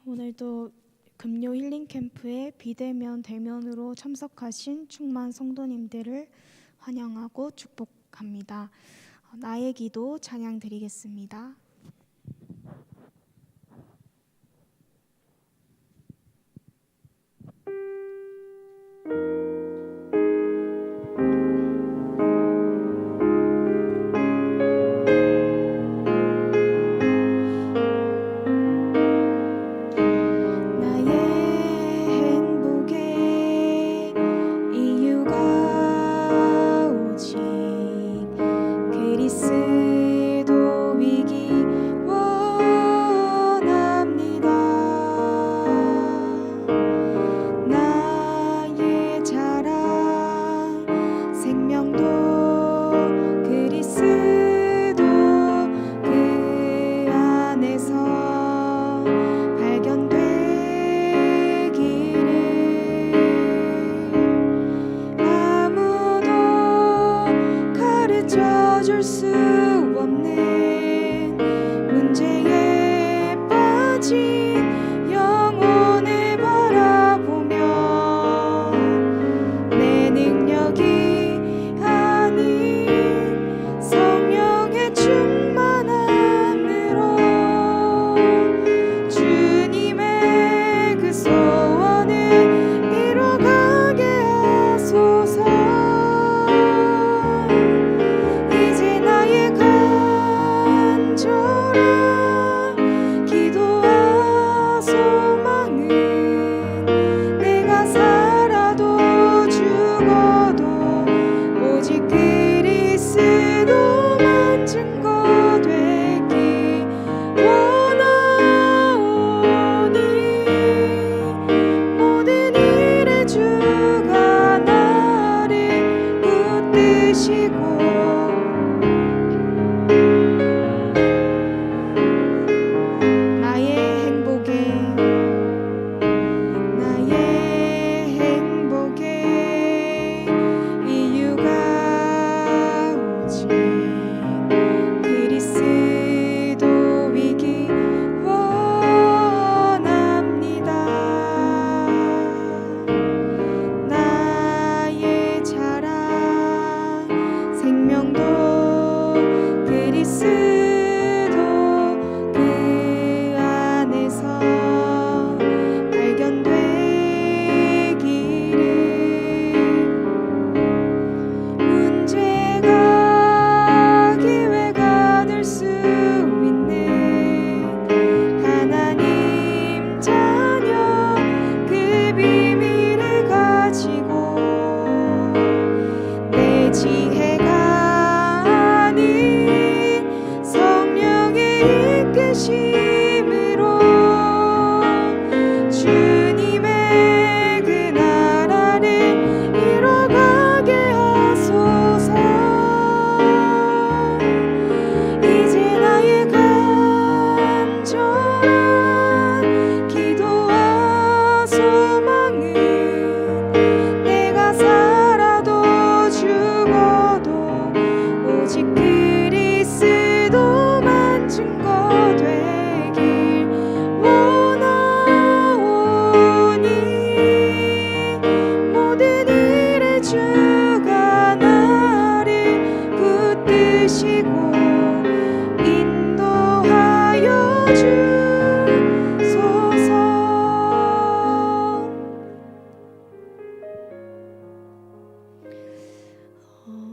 오늘도 금요 힐링 캠프에 비대면 대면으로 참석하신 충만 성도님들을 환영하고 축복합니다. 나의 기도 찬양 드리겠습니다.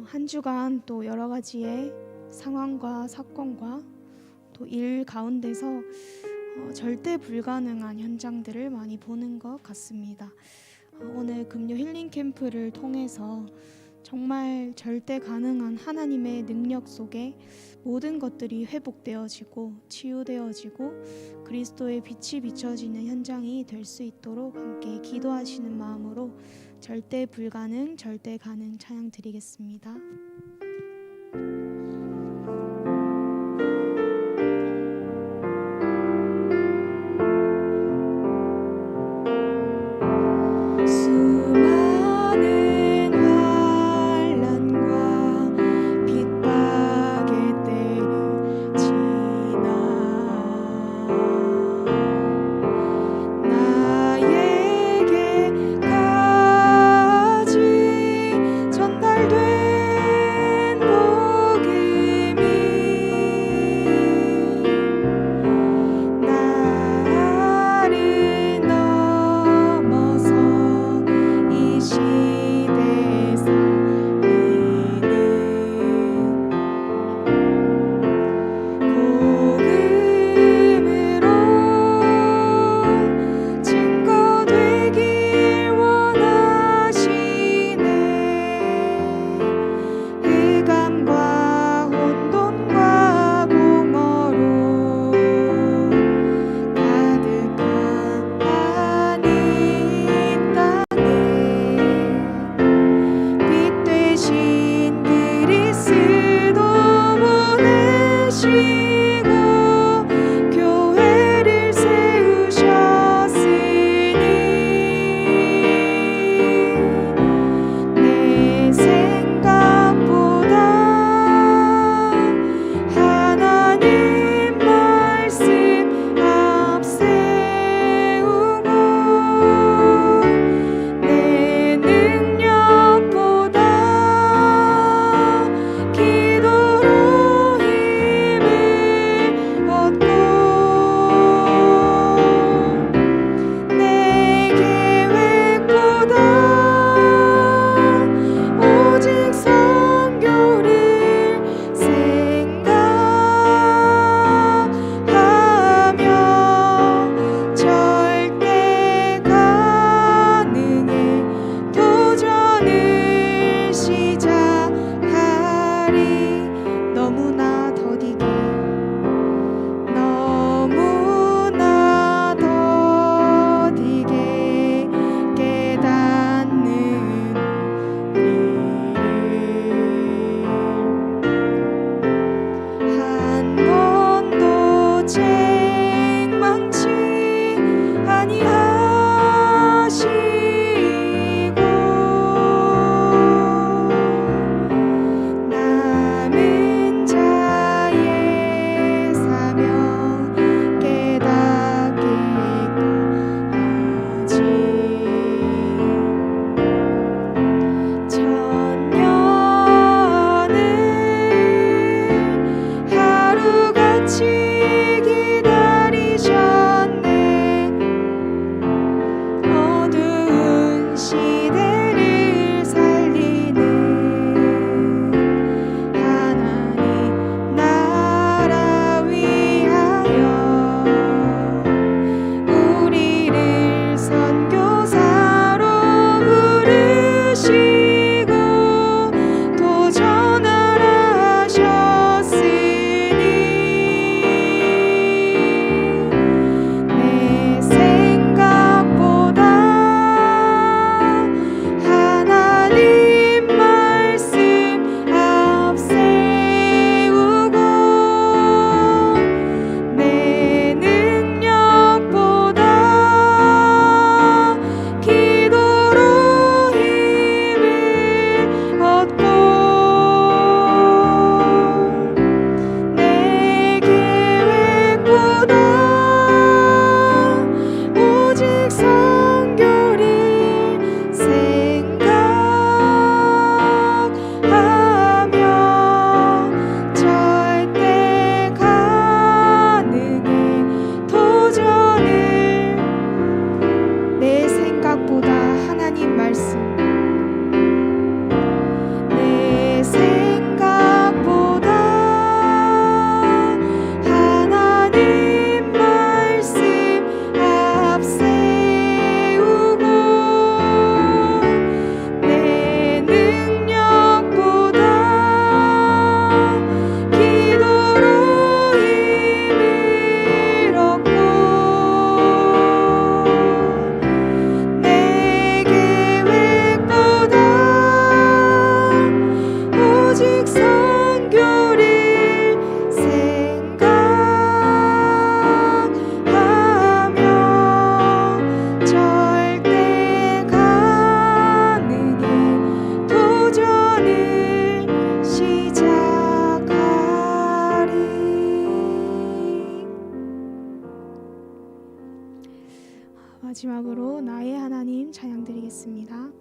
한 주간 또 여러 가지의 상황과 사건과 또 일 가운데서 절대 불가능한 현장들을 많이 보는 것 같습니다. 오늘 금요 힐링 캠프를 통해서 정말 절대 가능한 하나님의 능력 속에 모든 것들이 회복되어지고 치유되어지고 그리스도의 빛이 비춰지는 현장이 될 수 있도록 함께 기도하시는 마음으로 절대 불가능 절대 가능 찬양 드리겠습니다. 마지막으로 나의 하나님 찬양 드리겠습니다.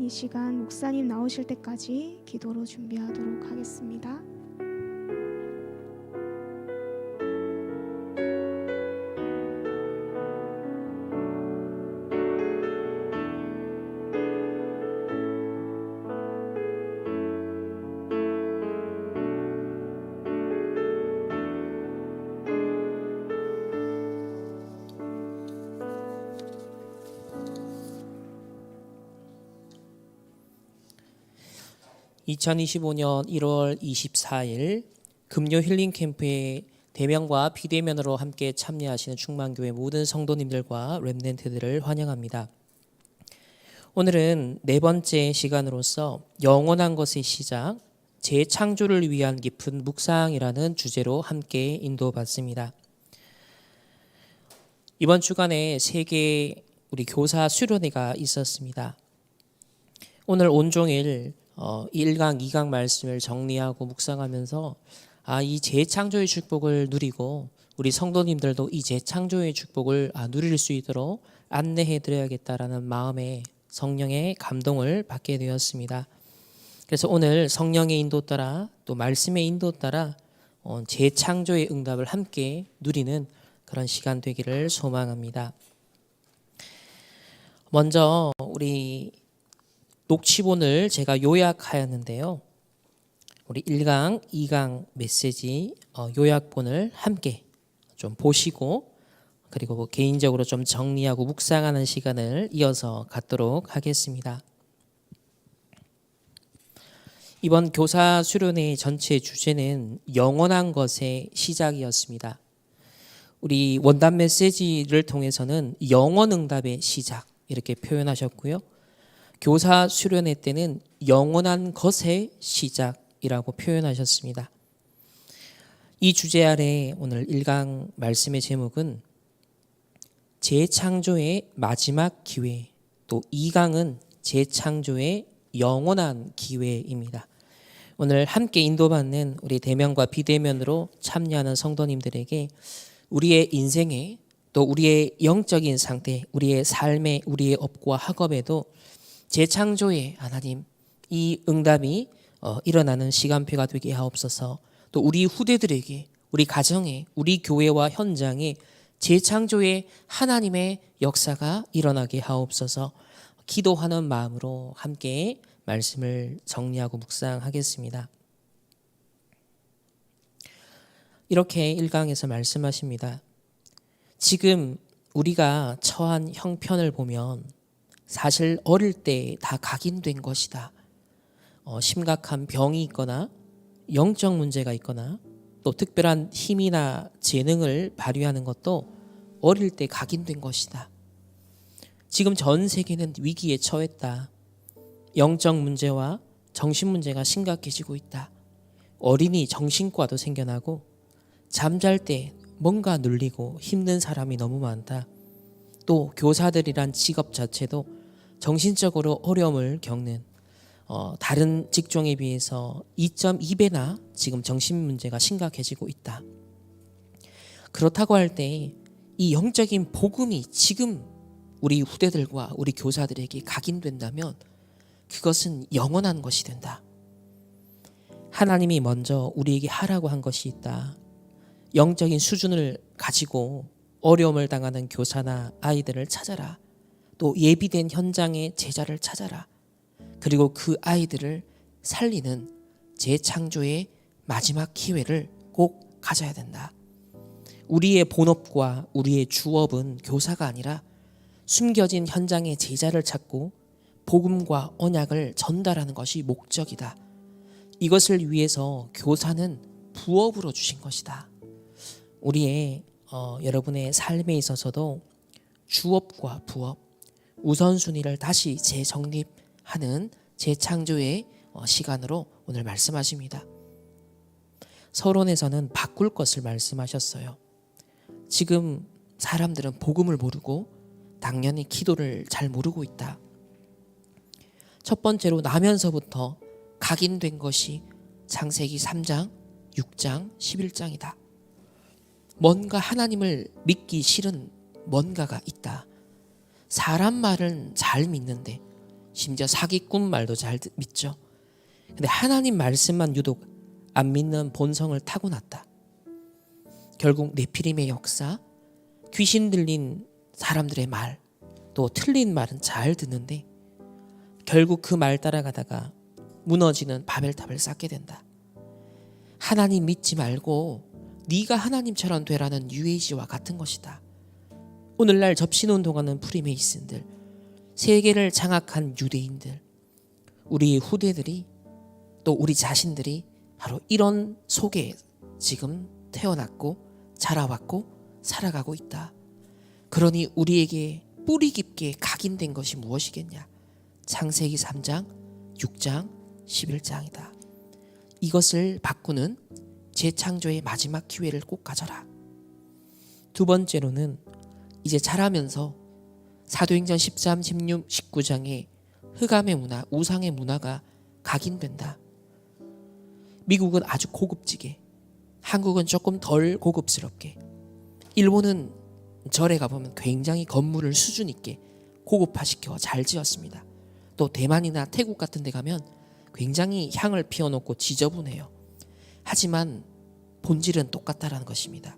이 시간 목사님 나오실 때까지 기도로 준비하도록 하겠습니다. 2025년 1월 24일 금요 힐링 캠프에 대면과 비대면으로 함께 참여하시는 충만교회 모든 성도님들과 렘넌트들을 환영합니다. 오늘은 네 번째 시간으로서 영원한 것의 시작, 재창조를 위한 깊은 묵상이라는 주제로 함께 인도받습니다. 이번 주간에 세계 우리 교사 수련회가 있었습니다. 오늘 온종일 1강, 2강 말씀을 정리하고 묵상하면서 이 재창조의 축복을 누리고 우리 성도님들도 이 재창조의 축복을 누릴 수 있도록 안내해 드려야겠다라는 마음에 성령의 감동을 받게 되었습니다. 그래서 오늘 성령의 인도 따라 또 말씀의 인도 따라 재창조의 응답을 함께 누리는 그런 시간 되기를 소망합니다. 먼저 우리 녹취본을 제가 요약하였는데요. 우리 1강, 2강 메시지 요약본을 함께 좀 보시고 그리고 개인적으로 좀 정리하고 묵상하는 시간을 이어서 갖도록 하겠습니다. 이번 교사 수련회 전체 주제는 영원한 것의 시작이었습니다. 우리 원단 메시지를 통해서는 영원 응답의 시작 이렇게 표현하셨고요. 교사 수련회 때는 영원한 것의 시작이라고 표현하셨습니다. 이 주제 아래 오늘 1강 말씀의 제목은 재창조의 마지막 기회, 또 2강은 재창조의 영원한 기회입니다. 오늘 함께 인도받는 우리 대면과 비대면으로 참여하는 성도님들에게 우리의 인생에 또 우리의 영적인 상태, 우리의 삶에, 우리의 업과 학업에도 재창조의 하나님 이 응답이 일어나는 시간표가 되게 하옵소서. 또 우리 후대들에게, 우리 가정에, 우리 교회와 현장에 재창조의 하나님의 역사가 일어나게 하옵소서. 기도하는 마음으로 함께 말씀을 정리하고 묵상하겠습니다. 이렇게 1강에서 말씀하십니다. 지금 우리가 처한 형편을 보면 사실 어릴 때 다 각인된 것이다. 심각한 병이 있거나 영적 문제가 있거나 또 특별한 힘이나 재능을 발휘하는 것도 어릴 때 각인된 것이다. 지금 전 세계는 위기에 처했다. 영적 문제와 정신 문제가 심각해지고 있다. 어린이 정신과도 생겨나고 잠잘 때 뭔가 눌리고 힘든 사람이 너무 많다. 또 교사들이란 직업 자체도 정신적으로 어려움을 겪는 다른 직종에 비해서 2.2배나 지금 정신 문제가 심각해지고 있다. 그렇다고 할 때 이 영적인 복음이 지금 우리 후대들과 우리 교사들에게 각인된다면 그것은 영원한 것이 된다. 하나님이 먼저 우리에게 하라고 한 것이 있다. 영적인 수준을 가지고 어려움을 당하는 교사나 아이들을 찾아라. 또 예비된 현장의 제자를 찾아라. 그리고 그 아이들을 살리는 재창조의 마지막 기회를 꼭 가져야 된다. 우리의 본업과 우리의 주업은 교사가 아니라 숨겨진 현장의 제자를 찾고 복음과 언약을 전달하는 것이 목적이다. 이것을 위해서 교사는 부업으로 주신 것이다. 우리의 여러분의 삶에 있어서도 주업과 부업, 우선순위를 다시 재정립하는 재창조의 시간으로 오늘 말씀하십니다. 서론에서는 바꿀 것을 말씀하셨어요. 지금 사람들은 복음을 모르고 당연히 기도를 잘 모르고 있다. 첫 번째로 나면서부터 각인된 것이 창세기 3장, 6장, 11장이다. 뭔가 하나님을 믿기 싫은 뭔가가 있다. 사람 말은 잘 믿는데 심지어 사기꾼 말도 잘 믿죠. 근데 하나님 말씀만 유독 안 믿는 본성을 타고났다. 결국 네피림의 역사, 귀신 들린 사람들의 말, 또 틀린 말은 잘 듣는데 결국 그 말 따라가다가 무너지는 바벨탑을 쌓게 된다. 하나님 믿지 말고 네가 하나님처럼 되라는 UAG와 같은 것이다. 오늘날 접신운동하는 프리메이슨들, 세계를 장악한 유대인들, 우리 후대들이 또 우리 자신들이 바로 이런 속에 지금 태어났고 자라왔고 살아가고 있다. 그러니 우리에게 뿌리 깊게 각인된 것이 무엇이겠냐? 창세기 3장, 6장, 11장이다. 이것을 바꾸는 재창조의 마지막 기회를 꼭 가져라. 두 번째로는 이제 자라면서 사도행전 13, 16, 19장의 흑암의 문화, 우상의 문화가 각인된다. 미국은 아주 고급지게, 한국은 조금 덜 고급스럽게, 일본은 절에 가보면 굉장히 건물을 수준 있게 고급화시켜 잘 지었습니다. 또 대만이나 태국 같은 데 가면 굉장히 향을 피워놓고 지저분해요. 하지만 본질은 똑같다라는 것입니다.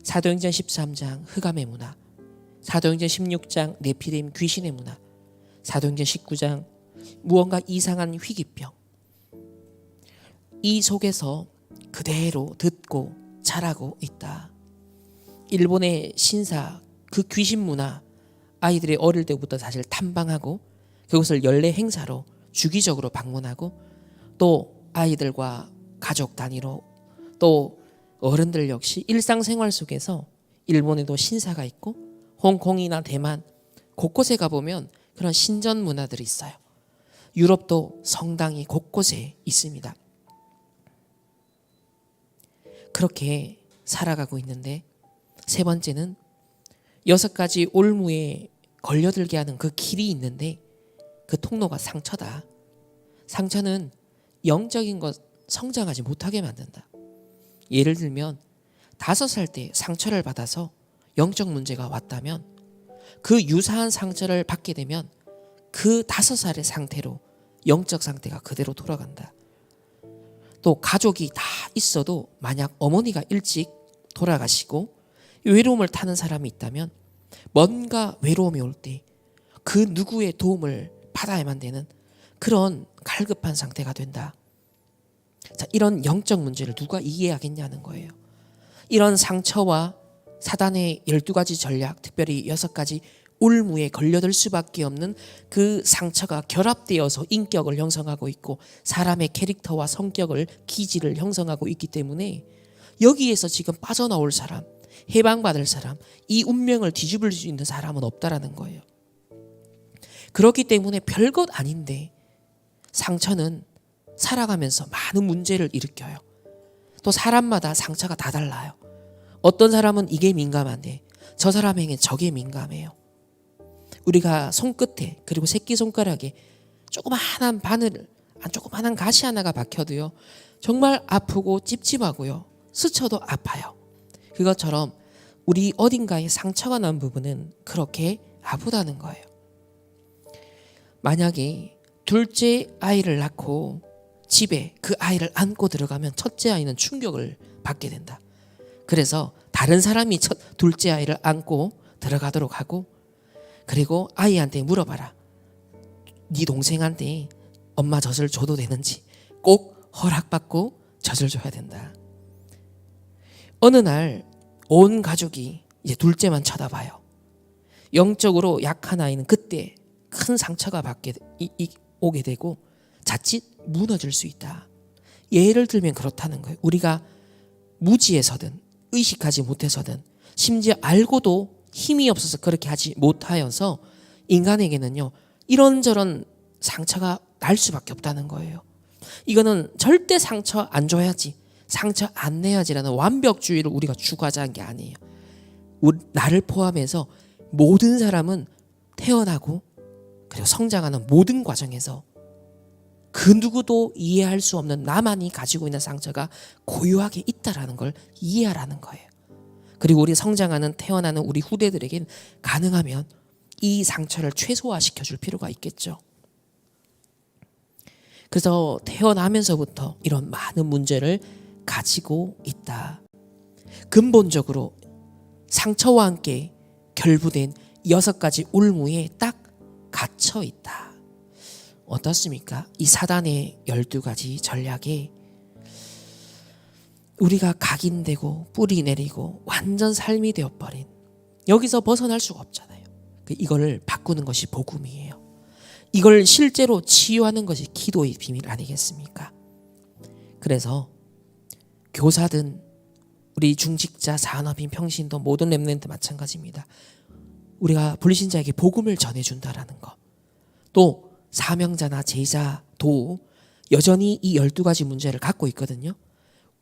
사도행전 13장 흑암의 문화, 사도행전 16장 네피림 귀신의 문화, 사도행전 19장 무언가 이상한 희귀병, 이 속에서 그대로 듣고 자라고 있다. 일본의 신사, 그 귀신 문화, 아이들이 어릴 때부터 사실 탐방하고 그것을 연례 행사로 주기적으로 방문하고 또 아이들과 가족 단위로 또 어른들 역시 일상생활 속에서 일본에도 신사가 있고 홍콩이나 대만 곳곳에 가보면 그런 신전 문화들이 있어요. 유럽도 성당이 곳곳에 있습니다. 그렇게 살아가고 있는데 세 번째는 6가지 올무에 걸려들게 하는 그 길이 있는데 그 통로가 상처다. 상처는 영적인 것 성장하지 못하게 만든다. 예를 들면 5살 때 상처를 받아서 영적 문제가 왔다면 그 유사한 상처를 받게 되면 그 5살의 상태로 영적 상태가 그대로 돌아간다. 또 가족이 다 있어도 만약 어머니가 일찍 돌아가시고 외로움을 타는 사람이 있다면 뭔가 외로움이 올 때 그 누구의 도움을 받아야만 되는 그런 갈급한 상태가 된다. 자, 이런 영적 문제를 누가 이해하겠냐는 거예요. 이런 상처와 사단의 12가지 전략, 특별히 6가지 올무에 걸려들 수밖에 없는 그 상처가 결합되어서 인격을 형성하고 있고 사람의 캐릭터와 성격을, 기질을 형성하고 있기 때문에 여기에서 지금 빠져나올 사람, 해방받을 사람, 이 운명을 뒤집을 수 있는 사람은 없다라는 거예요. 그렇기 때문에 별것 아닌데 상처는 살아가면서 많은 문제를 일으켜요. 또 사람마다 상처가 다 달라요. 어떤 사람은 이게 민감한데 저 사람에게 저게 민감해요. 우리가 손끝에 그리고 새끼손가락에 조그마한 바늘, 조그마한 가시 하나가 박혀도요 정말 아프고 찝찝하고요 스쳐도 아파요. 그것처럼 우리 어딘가에 상처가 난 부분은 그렇게 아프다는 거예요. 만약에 둘째 아이를 낳고 집에 그 아이를 안고 들어가면 첫째 아이는 충격을 받게 된다. 그래서 다른 사람이 둘째 아이를 안고 들어가도록 하고 그리고 아이한테 물어봐라. 네 동생한테 엄마 젖을 줘도 되는지 꼭 허락받고 젖을 줘야 된다. 어느 날 온 가족이 이제 둘째만 쳐다봐요. 영적으로 약한 아이는 그때 큰 상처가 오게 되고 자칫 무너질 수 있다. 예를 들면 그렇다는 거예요. 우리가 무지해서든 의식하지 못해서든 심지어 알고도 힘이 없어서 그렇게 하지 못하여서 인간에게는요 이런저런 상처가 날 수밖에 없다는 거예요. 이거는 절대 상처 안 줘야지, 상처 안 내야지라는 완벽주의를 우리가 추구하자는 게 아니에요. 나를 포함해서 모든 사람은 태어나고 그리고 성장하는 모든 과정에서 그 누구도 이해할 수 없는 나만이 가지고 있는 상처가 고유하게 있다라는 걸 이해하라는 거예요. 그리고 우리 성장하는 태어나는 우리 후대들에겐 가능하면 이 상처를 최소화시켜 줄 필요가 있겠죠. 그래서 태어나면서부터 이런 많은 문제를 가지고 있다. 근본적으로 상처와 함께 결부된 6가지 올무에 딱 갇혀 있다. 어떻습니까? 이 사단의 12가지 전략에 우리가 각인되고 뿌리 내리고 완전 삶이 되어버린, 여기서 벗어날 수가 없잖아요. 이걸 바꾸는 것이 복음이에요. 이걸 실제로 치유하는 것이 기도의 비밀 아니겠습니까? 그래서 교사든 우리 중직자, 산업인, 평신도 모든 렘넌트 마찬가지입니다. 우리가 불신자에게 복음을 전해준다라는 것, 또 사명자나 제자도 여전히 이 12가지 문제를 갖고 있거든요.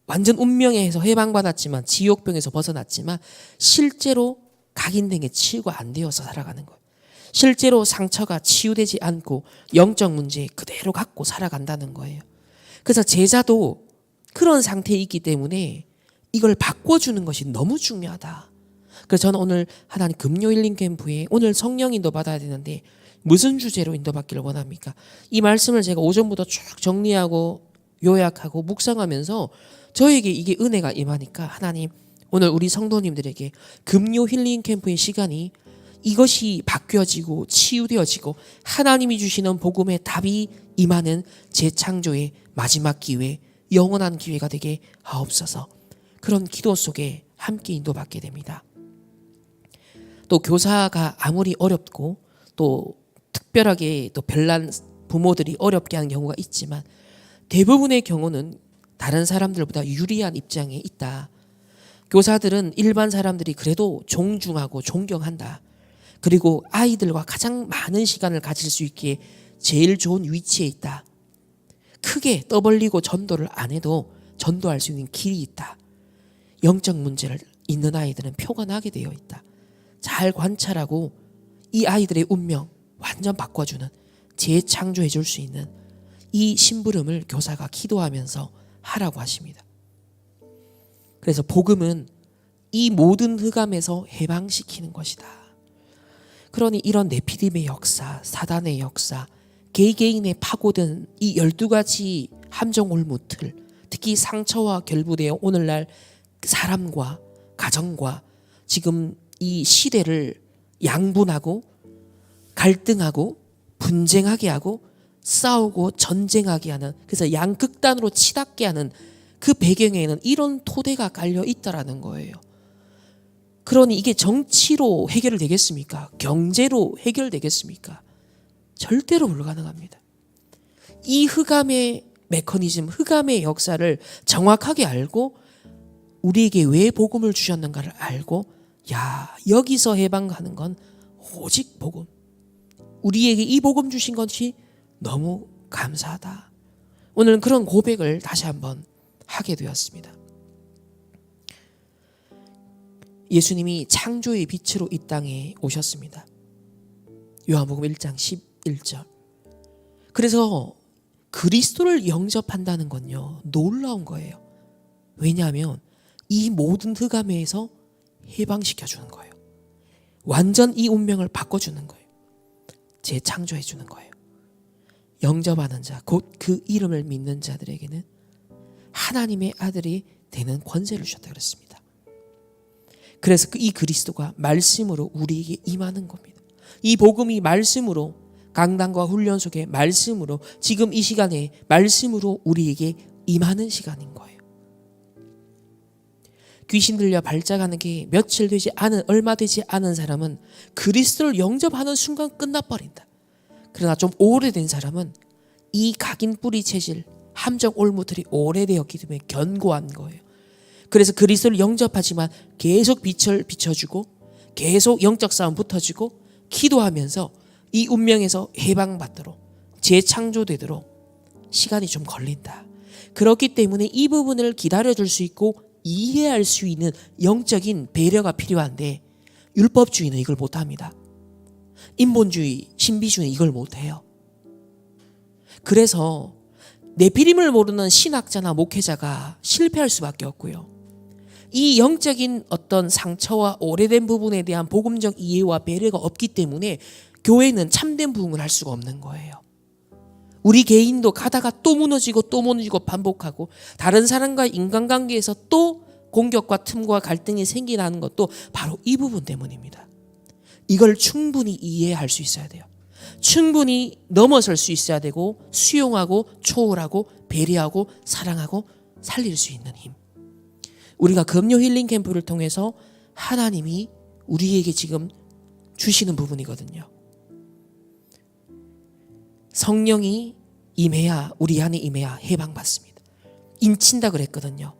완전 운명에서 해방받았지만, 지옥병에서 벗어났지만 실제로 각인된 게 치유가 안 되어서 살아가는 거예요. 실제로 상처가 치유되지 않고 영적 문제 그대로 갖고 살아간다는 거예요. 그래서 제자도 그런 상태에 있기 때문에 이걸 바꿔주는 것이 너무 중요하다. 그래서 저는 오늘 하나님 금요 힐링 캠프에 오늘 성령 인도 받아야 되는데 무슨 주제로 인도받기를 원합니까? 이 말씀을 제가 오전부터 쭉 정리하고 요약하고 묵상하면서 저에게 이게 은혜가 임하니까 하나님 오늘 우리 성도님들에게 금요 힐링 캠프의 시간이 이것이 바뀌어지고 치유되어지고 하나님이 주시는 복음의 답이 임하는 재창조의 마지막 기회, 영원한 기회가 되게 하옵소서. 그런 기도 속에 함께 인도받게 됩니다. 또 교사가 아무리 어렵고 또 특별하게 또 별난 부모들이 어렵게 하는 경우가 있지만 대부분의 경우는 다른 사람들보다 유리한 입장에 있다. 교사들은 일반 사람들이 그래도 존중하고 존경한다. 그리고 아이들과 가장 많은 시간을 가질 수 있기에 제일 좋은 위치에 있다. 크게 떠벌리고 전도를 안 해도 전도할 수 있는 길이 있다. 영적 문제를 있는 아이들은 표가 나게 되어 있다. 잘 관찰하고 이 아이들의 운명 완전 바꿔주는, 재창조해 줄 수 있는 이 심부름을 교사가 기도하면서 하라고 하십니다. 그래서 복음은 이 모든 흑암에서 해방시키는 것이다. 그러니 이런 네피림의 역사, 사단의 역사, 개개인의 파고든 이 12가지 함정 올무틀, 특히 상처와 결부되어 오늘날 사람과 가정과 지금 이 시대를 양분하고 갈등하고 분쟁하게 하고 싸우고 전쟁하게 하는, 그래서 양극단으로 치닫게 하는 그 배경에는 이런 토대가 깔려 있다라는 거예요. 그러니 이게 정치로 해결되겠습니까? 경제로 해결되겠습니까? 절대로 불가능합니다. 이 흑암의 메커니즘, 흑암의 역사를 정확하게 알고 우리에게 왜 복음을 주셨는가를 알고, 야, 여기서 해방하는 건 오직 복음. 우리에게 이 복음 주신 것이 너무 감사하다. 오늘은 그런 고백을 다시 한번 하게 되었습니다. 예수님이 창조의 빛으로 이 땅에 오셨습니다. 요한복음 1장 11절. 그래서 그리스도를 영접한다는 건요, 놀라운 거예요. 왜냐하면 이 모든 흑암에서 해방시켜 주는 거예요. 완전 이 운명을 바꿔주는 거예요. 재창조해 주는 거예요. 영접하는 자, 곧 그 이름을 믿는 자들에게는 하나님의 아들이 되는 권세를 주셨다 그랬습니다. 그래서 이 그리스도가 말씀으로 우리에게 임하는 겁니다. 이 복음이 말씀으로, 강단과 훈련 속에 말씀으로, 지금 이 시간에 말씀으로 우리에게 임하는 시간인 거예요. 귀신 들려 발작하는 게 며칠 되지 않은, 얼마 되지 않은 사람은 그리스도를 영접하는 순간 끝나버린다. 그러나 좀 오래된 사람은 이 각인 뿌리 체질, 함정 올무틀이 오래되었기 때문에 견고한 거예요. 그래서 그리스도를 영접하지만 계속 빛을 비춰주고 계속 영적 싸움 붙어주고 기도하면서 이 운명에서 해방받도록, 재창조되도록 시간이 좀 걸린다. 그렇기 때문에 이 부분을 기다려줄 수 있고 이해할 수 있는 영적인 배려가 필요한데, 율법주의는 이걸 못합니다. 인본주의, 신비주의는 이걸 못해요. 그래서 네피림을 모르는 신학자나 목회자가 실패할 수밖에 없고요. 이 영적인 어떤 상처와 오래된 부분에 대한 복음적 이해와 배려가 없기 때문에 교회는 참된 부흥을 할 수가 없는 거예요. 우리 개인도 가다가 또 무너지고 또 무너지고 반복하고, 다른 사람과 인간관계에서 또 공격과 틈과 갈등이 생기는 것도 바로 이 부분 때문입니다. 이걸 충분히 이해할 수 있어야 돼요. 충분히 넘어설 수 있어야 되고, 수용하고 초월하고 배려하고 사랑하고 살릴 수 있는 힘. 우리가 금요 힐링 캠프를 통해서 하나님이 우리에게 지금 주시는 부분이거든요. 성령이 임해야, 우리 안에 임해야 해방받습니다. 인친다 그랬거든요.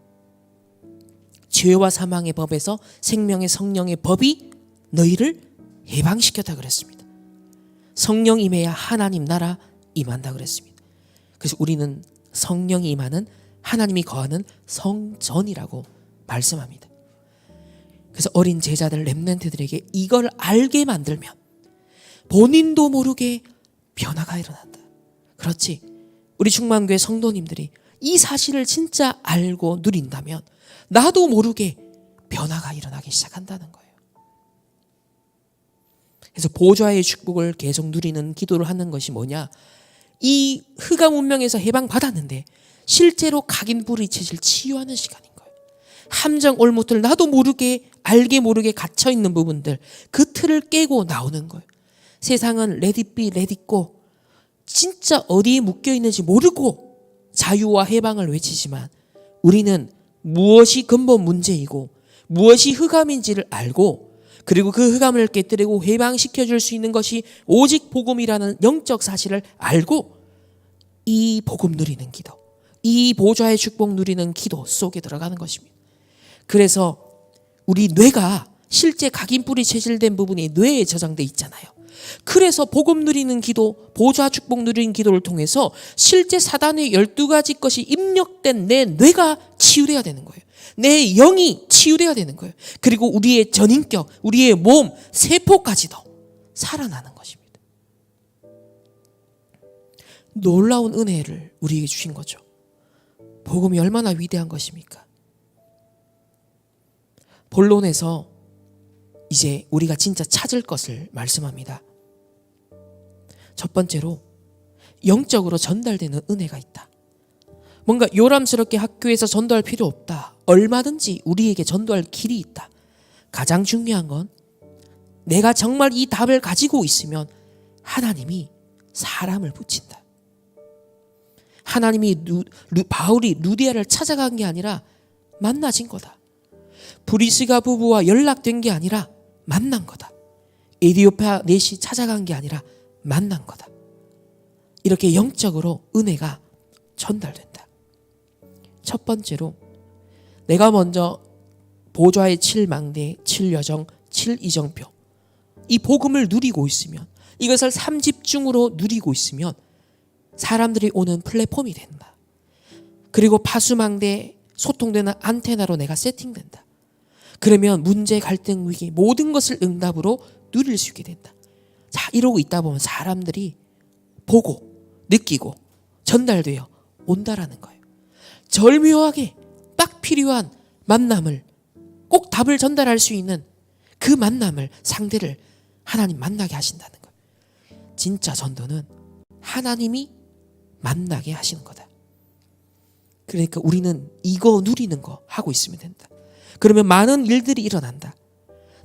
죄와 사망의 법에서 생명의 성령의 법이 너희를 해방시켰다 그랬습니다. 성령 임해야 하나님 나라 임한다 그랬습니다. 그래서 우리는 성령이 임하는, 하나님이 거하는 성전이라고 말씀합니다. 그래서 어린 제자들, 렘넌트들에게 이걸 알게 만들면 본인도 모르게 변화가 일어난다. 그렇지, 우리 충만교회 성도님들이 이 사실을 진짜 알고 누린다면 나도 모르게 변화가 일어나기 시작한다는 거예요. 그래서 보좌의 축복을 계속 누리는 기도를 하는 것이 뭐냐, 이 흑암 운명에서 해방받았는데 실제로 각인 뿌리채질 치유하는 시간인 거예요. 함정 올무틀, 나도 모르게 알게 모르게 갇혀있는 부분들, 그 틀을 깨고 나오는 거예요. 세상은 let it be, let it go, 진짜 어디에 묶여있는지 모르고 자유와 해방을 외치지만 우리는 무엇이 근본 문제이고 무엇이 흑암인지를 알고, 그리고 그 흑암을 깨뜨리고 해방시켜줄 수 있는 것이 오직 복음이라는 영적 사실을 알고 이 복음 누리는 기도, 이 보좌의 축복 누리는 기도 속에 들어가는 것입니다. 그래서 우리 뇌가 실제 각인뿔이 체질된 부분이 뇌에 저장돼 있잖아요. 그래서 복음 누리는 기도, 보좌 축복 누리는 기도를 통해서 실제 사단의 12가지 것이 입력된 내 뇌가 치유돼야 되는 거예요. 내 영이 치유돼야 되는 거예요. 그리고 우리의 전인격, 우리의 몸, 세포까지도 살아나는 것입니다. 놀라운 은혜를 우리에게 주신 거죠. 복음이 얼마나 위대한 것입니까? 본론에서 이제 우리가 진짜 찾을 것을 말씀합니다. 첫 번째로 영적으로 전달되는 은혜가 있다. 뭔가 요람스럽게 학교에서 전도할 필요 없다. 얼마든지 우리에게 전도할 길이 있다. 가장 중요한 건 내가 정말 이 답을 가지고 있으면 하나님이 사람을 붙인다. 하나님이 바울이 루디아를 찾아간 게 아니라 만나진 거다. 브리스가 부부와 연락된 게 아니라 만난 거다. 에디오피아 넷이 찾아간 게 아니라 만난 거다. 이렇게 영적으로 은혜가 전달된다. 첫 번째로 내가 먼저 보좌의 7망대, 7여정, 7이정표 이 복음을 누리고 있으면, 이것을 3집중으로 누리고 있으면 사람들이 오는 플랫폼이 된다. 그리고 파수망대 소통되는 안테나로 내가 세팅된다. 그러면 문제, 갈등, 위기 모든 것을 응답으로 누릴 수 있게 된다. 자, 이러고 있다 보면 사람들이 보고 느끼고 전달되어 온다라는 거예요. 절묘하게 딱 필요한 만남을, 꼭 답을 전달할 수 있는 그 만남을, 상대를 하나님 만나게 하신다는 거예요. 진짜 전도는 하나님이 만나게 하시는 거다. 그러니까 우리는 이거 누리는 거 하고 있으면 된다. 그러면 많은 일들이 일어난다.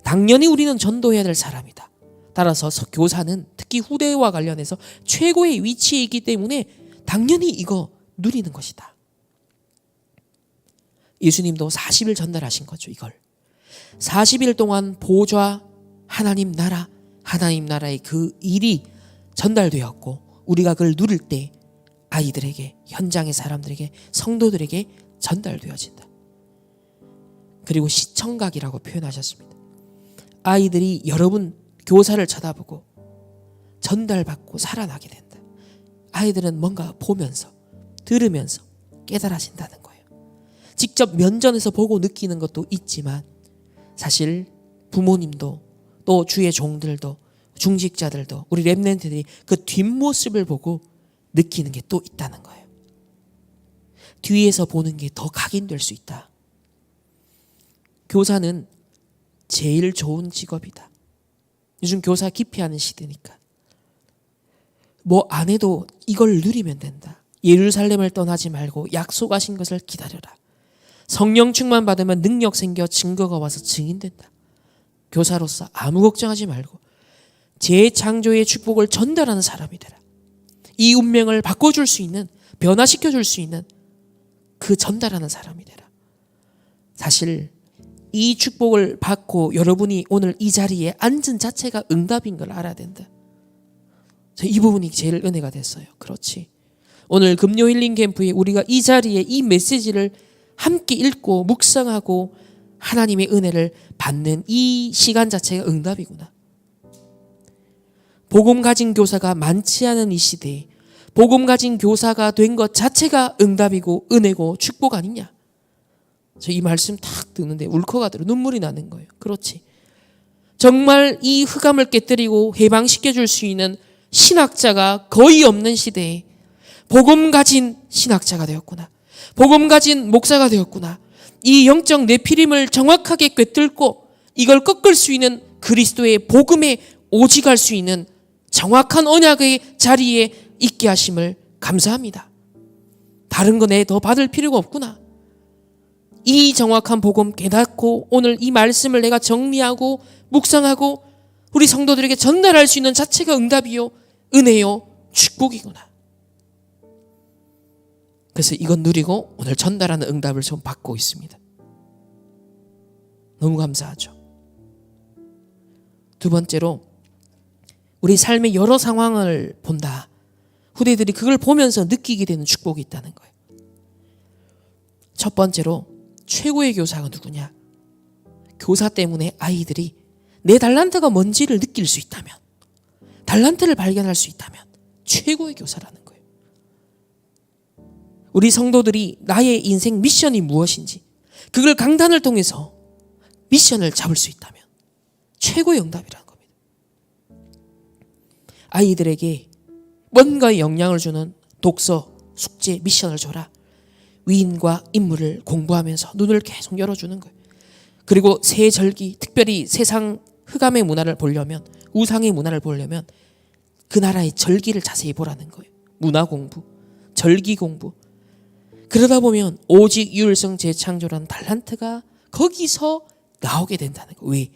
당연히 우리는 전도해야 될 사람이다. 따라서 교사는 특히 후대와 관련해서 최고의 위치에 있기 때문에 당연히 이거 누리는 것이다. 예수님도 40일 전달하신 거죠. 이걸 40일 동안 보좌, 하나님 나라, 하나님 나라의 그 일이 전달되었고, 우리가 그걸 누릴 때 아이들에게, 현장의 사람들에게, 성도들에게 전달되어진다. 그리고 시청각이라고 표현하셨습니다. 아이들이 여러분 교사를 쳐다보고 전달받고 살아나게 된다. 아이들은 뭔가 보면서, 들으면서 깨달아진다는 거예요. 직접 면전에서 보고 느끼는 것도 있지만 사실 부모님도 또 주의 종들도 중직자들도 우리 렘넌트들이 그 뒷모습을 보고 느끼는 게 또 있다는 거예요. 뒤에서 보는 게 더 각인될 수 있다. 교사는 제일 좋은 직업이다. 요즘 교사 기피하는 시대니까. 뭐 안 해도 이걸 누리면 된다. 예루살렘을 떠나지 말고 약속하신 것을 기다려라. 성령 충만 받으면 능력 생겨 증거가 와서 증인된다. 교사로서 아무 걱정하지 말고 재창조의 축복을 전달하는 사람이 되라. 이 운명을 바꿔줄 수 있는, 변화시켜줄 수 있는 그 전달하는 사람이 되라. 사실 이 축복을 받고 여러분이 오늘 이 자리에 앉은 자체가 응답인 걸 알아야 된다. 이 부분이 제일 은혜가 됐어요. 그렇지. 오늘 금요 힐링 캠프에 우리가 이 자리에 이 메시지를 함께 읽고 묵상하고 하나님의 은혜를 받는 이 시간 자체가 응답이구나. 복음 가진 교사가 많지 않은 이 시대에 복음 가진 교사가 된 것 자체가 응답이고 은혜고 축복 아니냐. 저 이 말씀 탁 듣는데 울컥하더라고요. 눈물이 나는 거예요. 그렇지. 정말 이 흑암을 깨뜨리고 해방시켜줄 수 있는 신학자가 거의 없는 시대에 복음 가진 신학자가 되었구나. 복음 가진 목사가 되었구나. 이 영적 내피림을 정확하게 꿰뚫고 이걸 꺾을 수 있는 그리스도의 복음에 오직할 수 있는 정확한 언약의 자리에 있게 하심을 감사합니다. 다른 거 내 더 받을 필요가 없구나. 이 정확한 복음 깨닫고 오늘 이 말씀을 내가 정리하고 묵상하고 우리 성도들에게 전달할 수 있는 자체가 응답이요, 은혜요, 축복이구나. 그래서 이건 누리고 오늘 전달하는 응답을 좀 받고 있습니다. 너무 감사하죠. 두 번째로 우리 삶의 여러 상황을 본다. 후대들이 그걸 보면서 느끼게 되는 축복이 있다는 거예요. 첫 번째로 최고의 교사가 누구냐? 교사 때문에 아이들이 내 달란트가 뭔지를 느낄 수 있다면, 달란트를 발견할 수 있다면 최고의 교사라는 거예요. 우리 성도들이 나의 인생 미션이 무엇인지 그걸 강단을 통해서 미션을 잡을 수 있다면 최고의 응답이라는 겁니다. 아이들에게 뭔가 영향을 주는 독서, 숙제, 미션을 줘라. 위인과 인물을 공부하면서 눈을 계속 열어주는 거예요. 그리고 새 절기, 특별히 세상 흑암의 문화를 보려면, 우상의 문화를 보려면 그 나라의 절기를 자세히 보라는 거예요. 문화 공부, 절기 공부. 그러다 보면 오직 유일성 재창조라는 달란트가 거기서 나오게 된다는 거예요. 왜?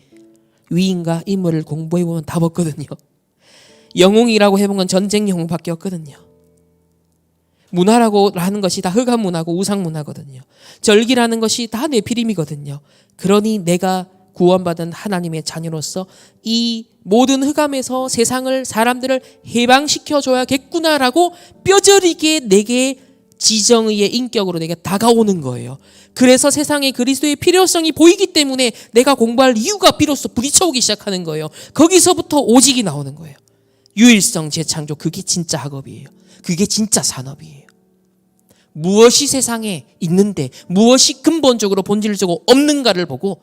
위인과 인물을 공부해보면 답 없거든요. 영웅이라고 해본 건 전쟁 영웅밖에 없거든요. 문화라고 하는 것이 다 흑암 문화고 우상 문화거든요. 절기라는 것이 다 네피림이거든요. 그러니 내가 구원받은 하나님의 자녀로서 이 모든 흑암에서 세상을, 사람들을 해방시켜줘야겠구나라고 뼈저리게 내게 지정의의 인격으로 내게 다가오는 거예요. 그래서 세상에 그리스도의 필요성이 보이기 때문에 내가 공부할 이유가 비로소 부딪혀오기 시작하는 거예요. 거기서부터 오직이 나오는 거예요. 유일성 재창조, 그게 진짜 학업이에요. 그게 진짜 산업이에요. 무엇이 세상에 있는데 무엇이 근본적으로 본질적으로 없는가를 보고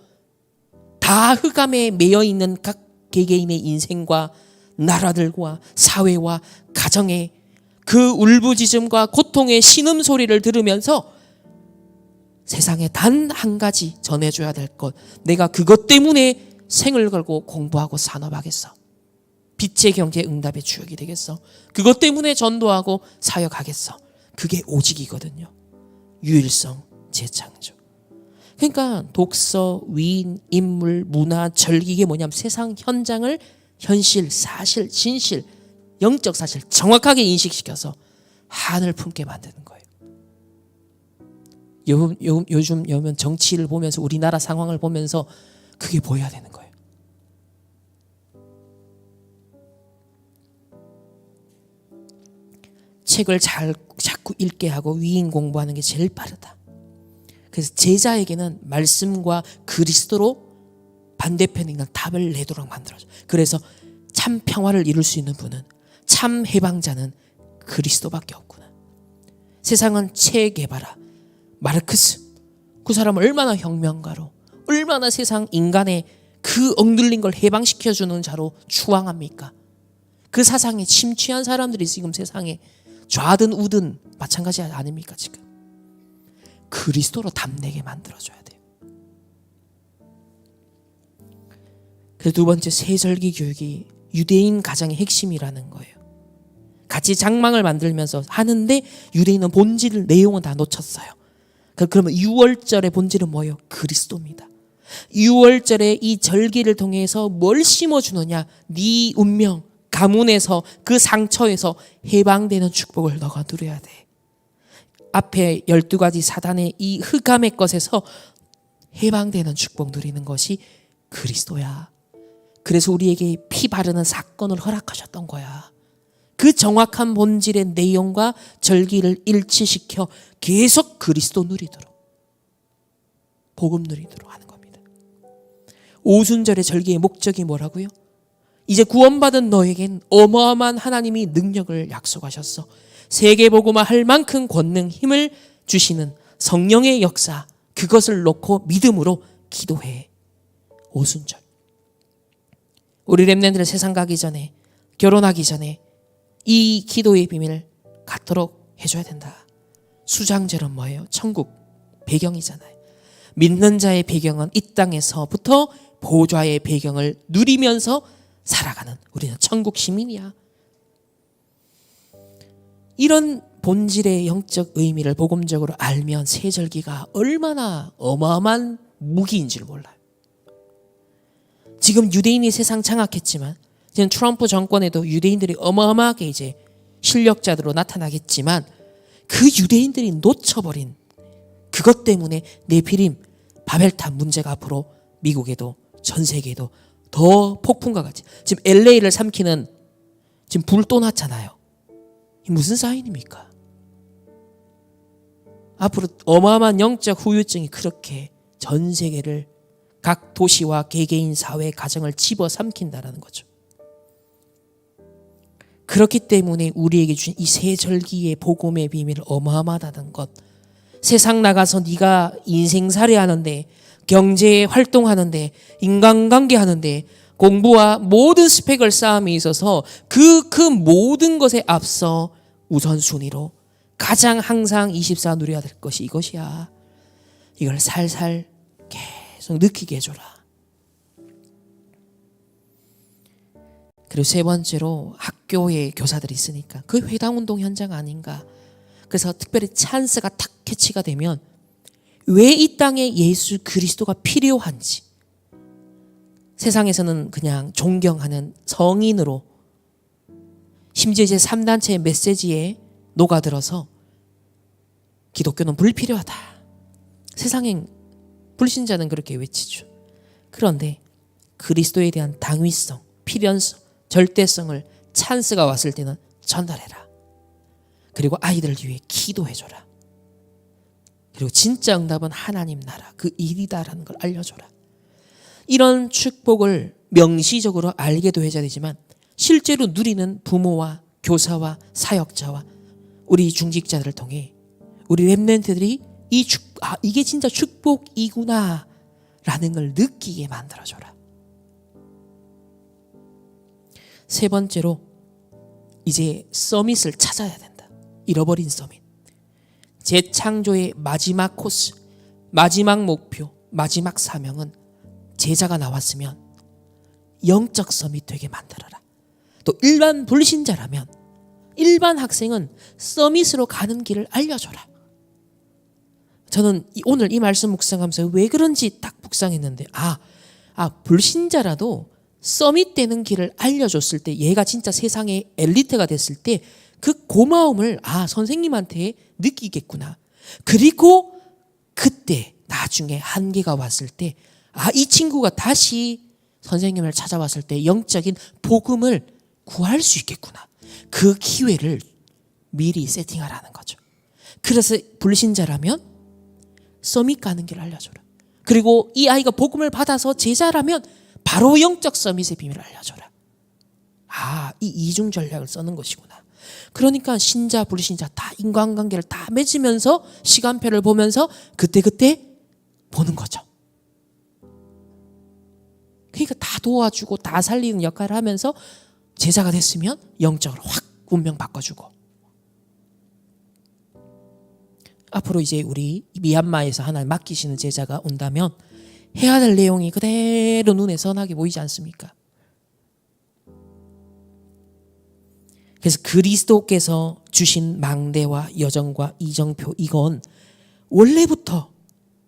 다 흑암에 매여 있는 각 개개인의 인생과 나라들과 사회와 가정의 그 울부짖음과 고통의 신음소리를 들으면서 세상에 단 한 가지 전해줘야 될 것, 내가 그것 때문에 생을 걸고 공부하고 산업하겠어. 빛의 경제 응답의 주역이 되겠어. 그것 때문에 전도하고 사역하겠어. 그게 오직이거든요. 유일성 재창조. 그러니까 독서, 위인, 인물, 문화, 절기, 이게 뭐냐면 세상 현장을 현실, 사실, 진실, 영적 사실 정확하게 인식시켜서 한을 품게 만드는 거예요. 요즘 정치를 보면서 우리나라 상황을 보면서 그게 보여야 되는 거예요. 책을 자꾸 읽게 하고 위인 공부하는 게 제일 빠르다. 그래서 제자에게는 말씀과 그리스도로 반대편에 있는 답을 내도록 만들어줘. 그래서 참 평화를 이룰 수 있는 분은, 참 해방자는 그리스도밖에 없구나. 세상은 체 게바라, 마르크스, 그 사람은 얼마나 혁명가로, 얼마나 세상 인간의 그 억눌린 걸 해방시켜주는 자로 추앙합니까? 그 사상에 침취한 사람들이 지금 세상에 좌든 우든 마찬가지 아닙니까 지금? 그리스도로 답내게 만들어줘야 돼요. 그 두 번째, 세절기 교육이 유대인 가정의 핵심이라는 거예요. 같이 장막을 만들면서 하는데 유대인은 본질, 내용은 다 놓쳤어요. 그러면 6월절의 본질은 뭐예요? 그리스도입니다. 6월절에 이 절기를 통해서 뭘 심어주느냐? 네 운명, 가문에서 그 상처에서 해방되는 축복을 너가 누려야 돼. 앞에 12가지 사단의 이 흑암의 것에서 해방되는 축복 누리는 것이 그리스도야. 그래서 우리에게 피 바르는 사건을 허락하셨던 거야. 그 정확한 본질의 내용과 절기를 일치시켜 계속 그리스도 누리도록, 복음 누리도록 하는 겁니다. 오순절의 절기의 목적이 뭐라고요? 이제 구원받은 너에겐 어마어마한 하나님이 능력을 약속하셨어. 세계복음화 할 만큼 권능, 힘을 주시는 성령의 역사, 그것을 놓고 믿음으로 기도해. 오순절. 우리 렘넌트들 세상 가기 전에, 결혼하기 전에 이 기도의 비밀을 갖도록 해줘야 된다. 수장절은 뭐예요? 천국 배경이잖아요. 믿는 자의 배경은 이 땅에서부터 보좌의 배경을 누리면서 살아가는, 우리는 천국 시민이야. 이런 본질의 영적 의미를 복음적으로 알면 세절기가 얼마나 어마어마한 무기인지를 몰라요. 지금 유대인이 세상 장악했지만, 지금 트럼프 정권에도 유대인들이 어마어마하게 이제 실력자들로 나타나겠지만, 그 유대인들이 놓쳐버린 그것 때문에 네피림, 바벨탑 문제가 앞으로 미국에도 전 세계에도 더 폭풍과 같이, 지금 LA를 삼키는 지금 불 또 났잖아요. 이 무슨 사인입니까? 앞으로 어마어마한 영적 후유증이 그렇게 전 세계를 각 도시와 개개인 사회 가정을 집어삼킨다라는 거죠. 그렇기 때문에 우리에게 주신 이 세 절기의 복음의 비밀 어마어마하다는 것. 세상 나가서 네가 인생살이 하는데, 경제 활동하는데, 인간관계 하는데, 공부와 모든 스펙을 쌓음에 있어서 그 모든 것에 앞서 우선순위로 가장 항상 24 누려야 될 것이 이것이야. 이걸 살살 계속 느끼게 해줘라. 그리고 세 번째로 학교에 교사들이 있으니까 그 회당운동 현장 아닌가. 그래서 특별히 찬스가 탁 캐치가 되면 왜 이 땅에 예수 그리스도가 필요한지, 세상에서는 그냥 존경하는 성인으로, 심지어 이제 3단체의 메시지에 녹아들어서 기독교는 불필요하다. 세상엔 불신자는 그렇게 외치죠. 그런데 그리스도에 대한 당위성, 필연성, 절대성을 찬스가 왔을 때는 전달해라. 그리고 아이들을 위해 기도해줘라. 그리고 진짜 응답은 하나님 나라, 그 일이다라는 걸 알려줘라. 이런 축복을 명시적으로 알게도 해줘야 되지만 실제로 누리는 부모와 교사와 사역자와 우리 중직자들을 통해 우리 렘넌트들이 이게 진짜 축복이구나 라는 걸 느끼게 만들어줘라. 세 번째로 이제 서밋을 찾아야 된다. 잃어버린 서밋. 재창조의 마지막 코스, 마지막 목표, 마지막 사명은 제자가 나왔으면 영적 서밋 되게 만들어라. 또 일반 불신자라면 일반 학생은 서밋으로 가는 길을 알려줘라. 저는 오늘 이 말씀 묵상하면서 왜 그런지 딱 묵상했는데 불신자라도 서밋 되는 길을 알려줬을 때, 얘가 진짜 세상의 엘리트가 됐을 때 그 고마움을 선생님한테 느끼겠구나. 그리고 그때 나중에 한계가 왔을 때 이 친구가 다시 선생님을 찾아왔을 때 영적인 복음을 구할 수 있겠구나. 그 기회를 미리 세팅하라는 거죠. 그래서 불신자라면 서밋 가는 길을 알려줘라. 그리고 이 아이가 복음을 받아서 제자라면 바로 영적 서밋의 비밀을 알려줘라. 이 이중 전략을 쓰는 것이구나. 그러니까 신자 불신자 다 인간관계를 다 맺으면서 시간표를 보면서 그때그때 보는 거죠. 그러니까 다 도와주고 다 살리는 역할을 하면서 제자가 됐으면 영적으로 확 운명 바꿔주고, 앞으로 이제 우리 미얀마에서 하나님 맡기시는 제자가 온다면 해야 될 내용이 그대로 눈에 선하게 보이지 않습니까? 그래서 그리스도께서 주신 망대와 여정과 이정표, 이건 원래부터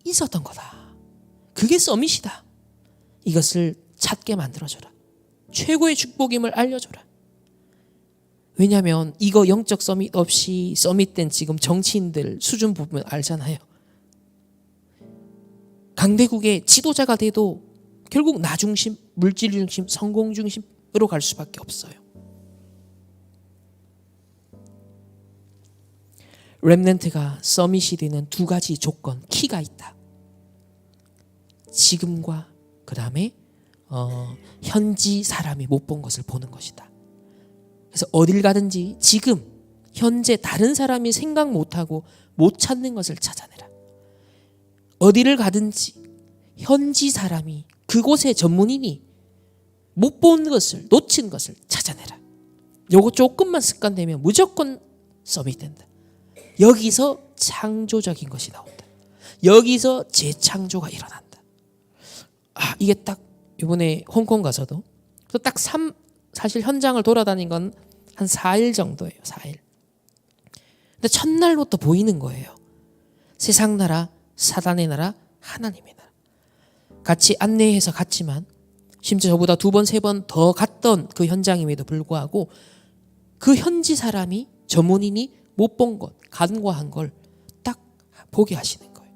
있었던 거다. 그게 서밋이다. 이것을 찾게 만들어줘라. 최고의 축복임을 알려줘라. 왜냐하면 이거 영적 서밋 없이 서밋된 지금 정치인들 수준 보면 알잖아요. 강대국의 지도자가 돼도 결국 나 중심, 물질 중심, 성공 중심으로 갈 수밖에 없어요. 렘넌트가 서밋이 되는 두 가지 조건, 키가 있다. 지금과 그 다음에 현지 사람이 못 본 것을 보는 것이다. 그래서 어딜 가든지 지금 현재 다른 사람이 생각 못하고 못 찾는 것을 찾아내라. 어디를 가든지 현지 사람이, 그곳의 전문인이 못 본 것을, 놓친 것을 찾아내라. 요거 조금만 습관되면 무조건 서밋 된다. 여기서 창조적인 것이 나온다. 여기서 재창조가 일어난다. 이게 딱 이번에 홍콩 가서도 딱 사실 현장을 돌아다닌 건 한 4일 정도예요. 4일. 근데 첫날부터 보이는 거예요. 세상 나라, 사단의 나라, 하나님의 나라. 같이 안내해서 갔지만 심지어 저보다 2번, 3번 더 갔던 그 현장임에도 불구하고 그 현지 사람이, 전문인이 못 본 것, 간과한 걸 딱 보게 하시는 거예요.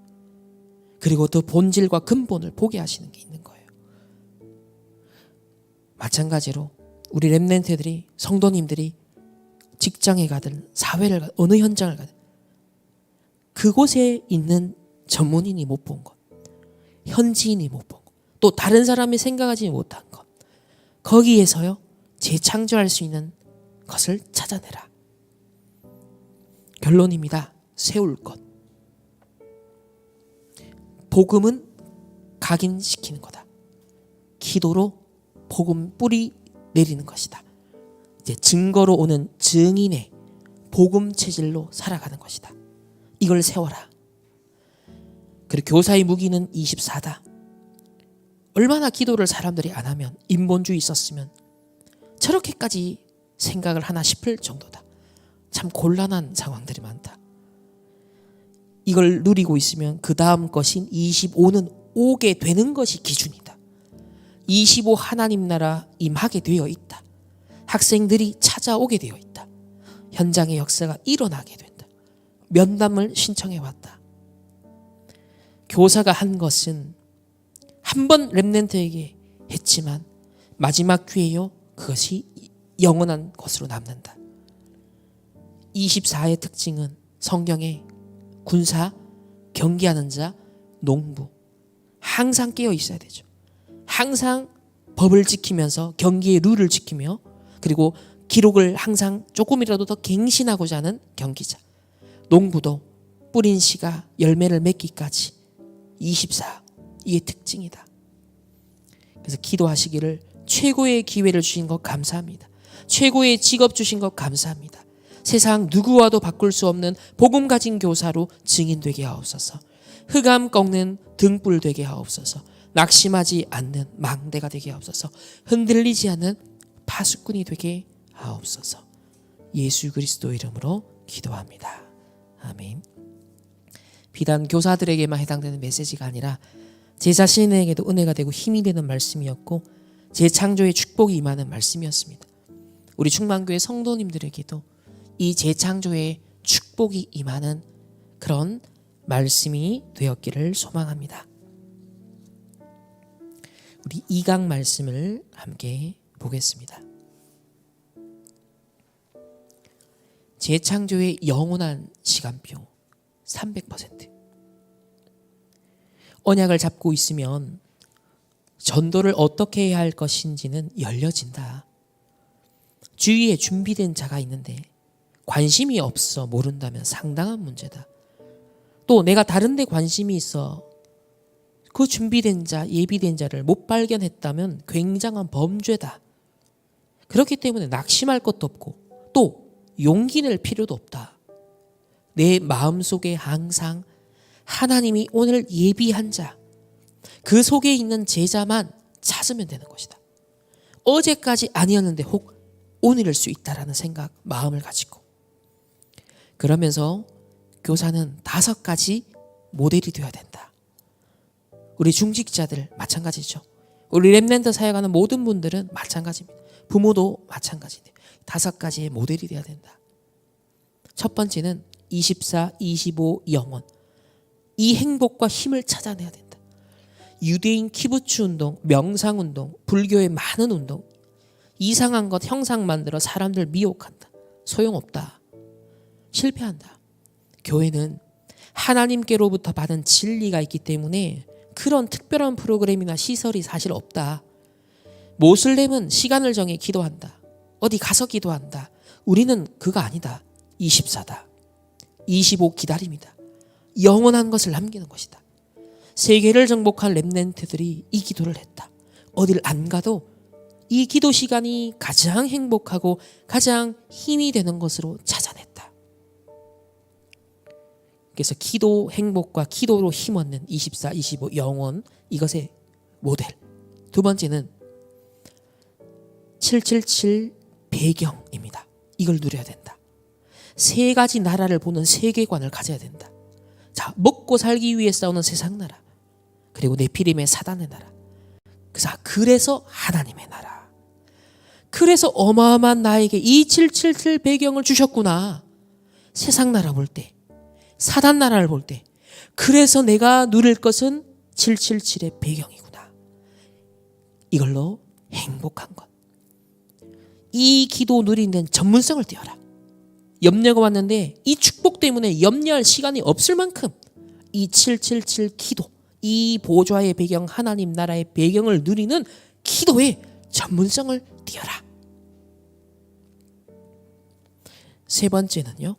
그리고 그 본질과 근본을 보게 하시는 게 있는 거예요. 마찬가지로 우리 렘넌트들이, 성도님들이 직장에 가든 사회를 가든 어느 현장을 가든 그곳에 있는 전문인이 못 본 것, 현지인이 못 본 것, 또 다른 사람이 생각하지 못한 것, 거기에서요 재창조할 수 있는 것을 찾아내라. 결론입니다. 세울 것. 복음은 각인시키는 거다. 기도로 복음 뿌리 내리는 것이다. 이제 증거로 오는 증인의 복음 체질로 살아가는 것이다. 이걸 세워라. 그리고 교사의 무기는 24다. 얼마나 기도를 사람들이 안 하면, 인본주의 있었으면 저렇게까지 생각을 하나 싶을 정도다. 참 곤란한 상황들이 많다. 이걸 누리고 있으면 그 다음 것인 25는 오게 되는 것이 기준이다. 25 하나님 나라 임하게 되어 있다. 학생들이 찾아오게 되어 있다. 현장의 역사가 일어나게 된다. 면담을 신청해 왔다. 교사가 한 것은 한 번 렘넌트에게 했지만 마지막 기회요 그것이 영원한 것으로 남는다. 24의 특징은 성경에 군사, 경기하는 자, 농부 항상 깨어 있어야 되죠. 항상 법을 지키면서 경기의 룰을 지키며 그리고 기록을 항상 조금이라도 더 갱신하고자 하는 경기자. 농부도 뿌린 씨가 열매를 맺기까지 24 이게 특징이다. 그래서 기도하시기를 최고의 기회를 주신 것 감사합니다. 최고의 직업 주신 것 감사합니다. 세상 누구와도 바꿀 수 없는 복음 가진 교사로 증인되게 하옵소서. 흑암 꺾는 등불 되게 하옵소서. 낙심하지 않는 망대가 되게 하옵소서. 흔들리지 않는 파수꾼이 되게 하옵소서. 예수 그리스도 이름으로 기도합니다. 아멘. 비단 교사들에게만 해당되는 메시지가 아니라 제 자신에게도 은혜가 되고 힘이 되는 말씀이었고 재창조의 축복이 임하는 말씀이었습니다. 우리 충만교회 성도님들에게도 이 재창조의 축복이 임하는 그런 말씀이 되었기를 소망합니다. 우리 2강 말씀을 함께 보겠습니다. 재창조의 영원한 시간표 300%. 언약을 잡고 있으면 전도를 어떻게 해야 할 것인지는 열려진다. 주위에 준비된 자가 있는데 관심이 없어 모른다면 상당한 문제다. 또 내가 다른 데 관심이 있어 그 준비된 자, 예비된 자를 못 발견했다면 굉장한 범죄다. 그렇기 때문에 낙심할 것도 없고 또 용기 낼 필요도 없다. 내 마음속에 항상 하나님이 오늘 예비한 자, 그 속에 있는 제자만 찾으면 되는 것이다. 어제까지 아니었는데 혹 오늘일 수 있다라는 생각, 마음을 가지고 그러면서 교사는 5가지 모델이 되어야 된다. 우리 중직자들 마찬가지죠. 우리 렘넌트 사역하는 모든 분들은 마찬가지입니다. 부모도 마찬가지인데 5가지의 모델이 되어야 된다. 첫 번째는 24, 25 영혼. 이 행복과 힘을 찾아내야 된다. 유대인 키부츠 운동, 명상 운동, 불교의 많은 운동, 이상한 것 형상 만들어 사람들 미혹한다. 소용없다. 실패한다. 교회는 하나님께로부터 받은 진리가 있기 때문에 그런 특별한 프로그램이나 시설이 사실 없다. 모슬렘은 시간을 정해 기도한다. 어디 가서 기도한다. 우리는 그거 아니다. 24다. 25 기다림이다. 영원한 것을 남기는 것이다. 세계를 정복한 렘넌트들이 이 기도를 했다. 어딜 안 가도 이 기도 시간이 가장 행복하고 가장 힘이 되는 것으로 찾아냈다. 그래서 기도 행복과 기도로 힘 얻는 24, 25 영혼, 이것의 모델. 두 번째는 777 배경입니다. 이걸 누려야 된다. 3가지 나라를 보는 세계관을 가져야 된다. 자, 먹고 살기 위해 싸우는 세상 나라, 그리고 네피림의 사단의 나라, 그래서 하나님의 나라. 그래서 어마어마한 나에게 이 777 배경을 주셨구나. 세상 나라 볼 때, 사단 나라를 볼 때, 그래서 내가 누릴 것은 777의 배경이구나. 이걸로 행복한 것. 이 기도 누리는 데는 전문성을 띄워라. 염려가 왔는데 이 축복 때문에 염려할 시간이 없을 만큼 이 777 기도, 이 보좌의 배경, 하나님 나라의 배경을 누리는 기도의 전문성을 띄어라. 세 번째는요,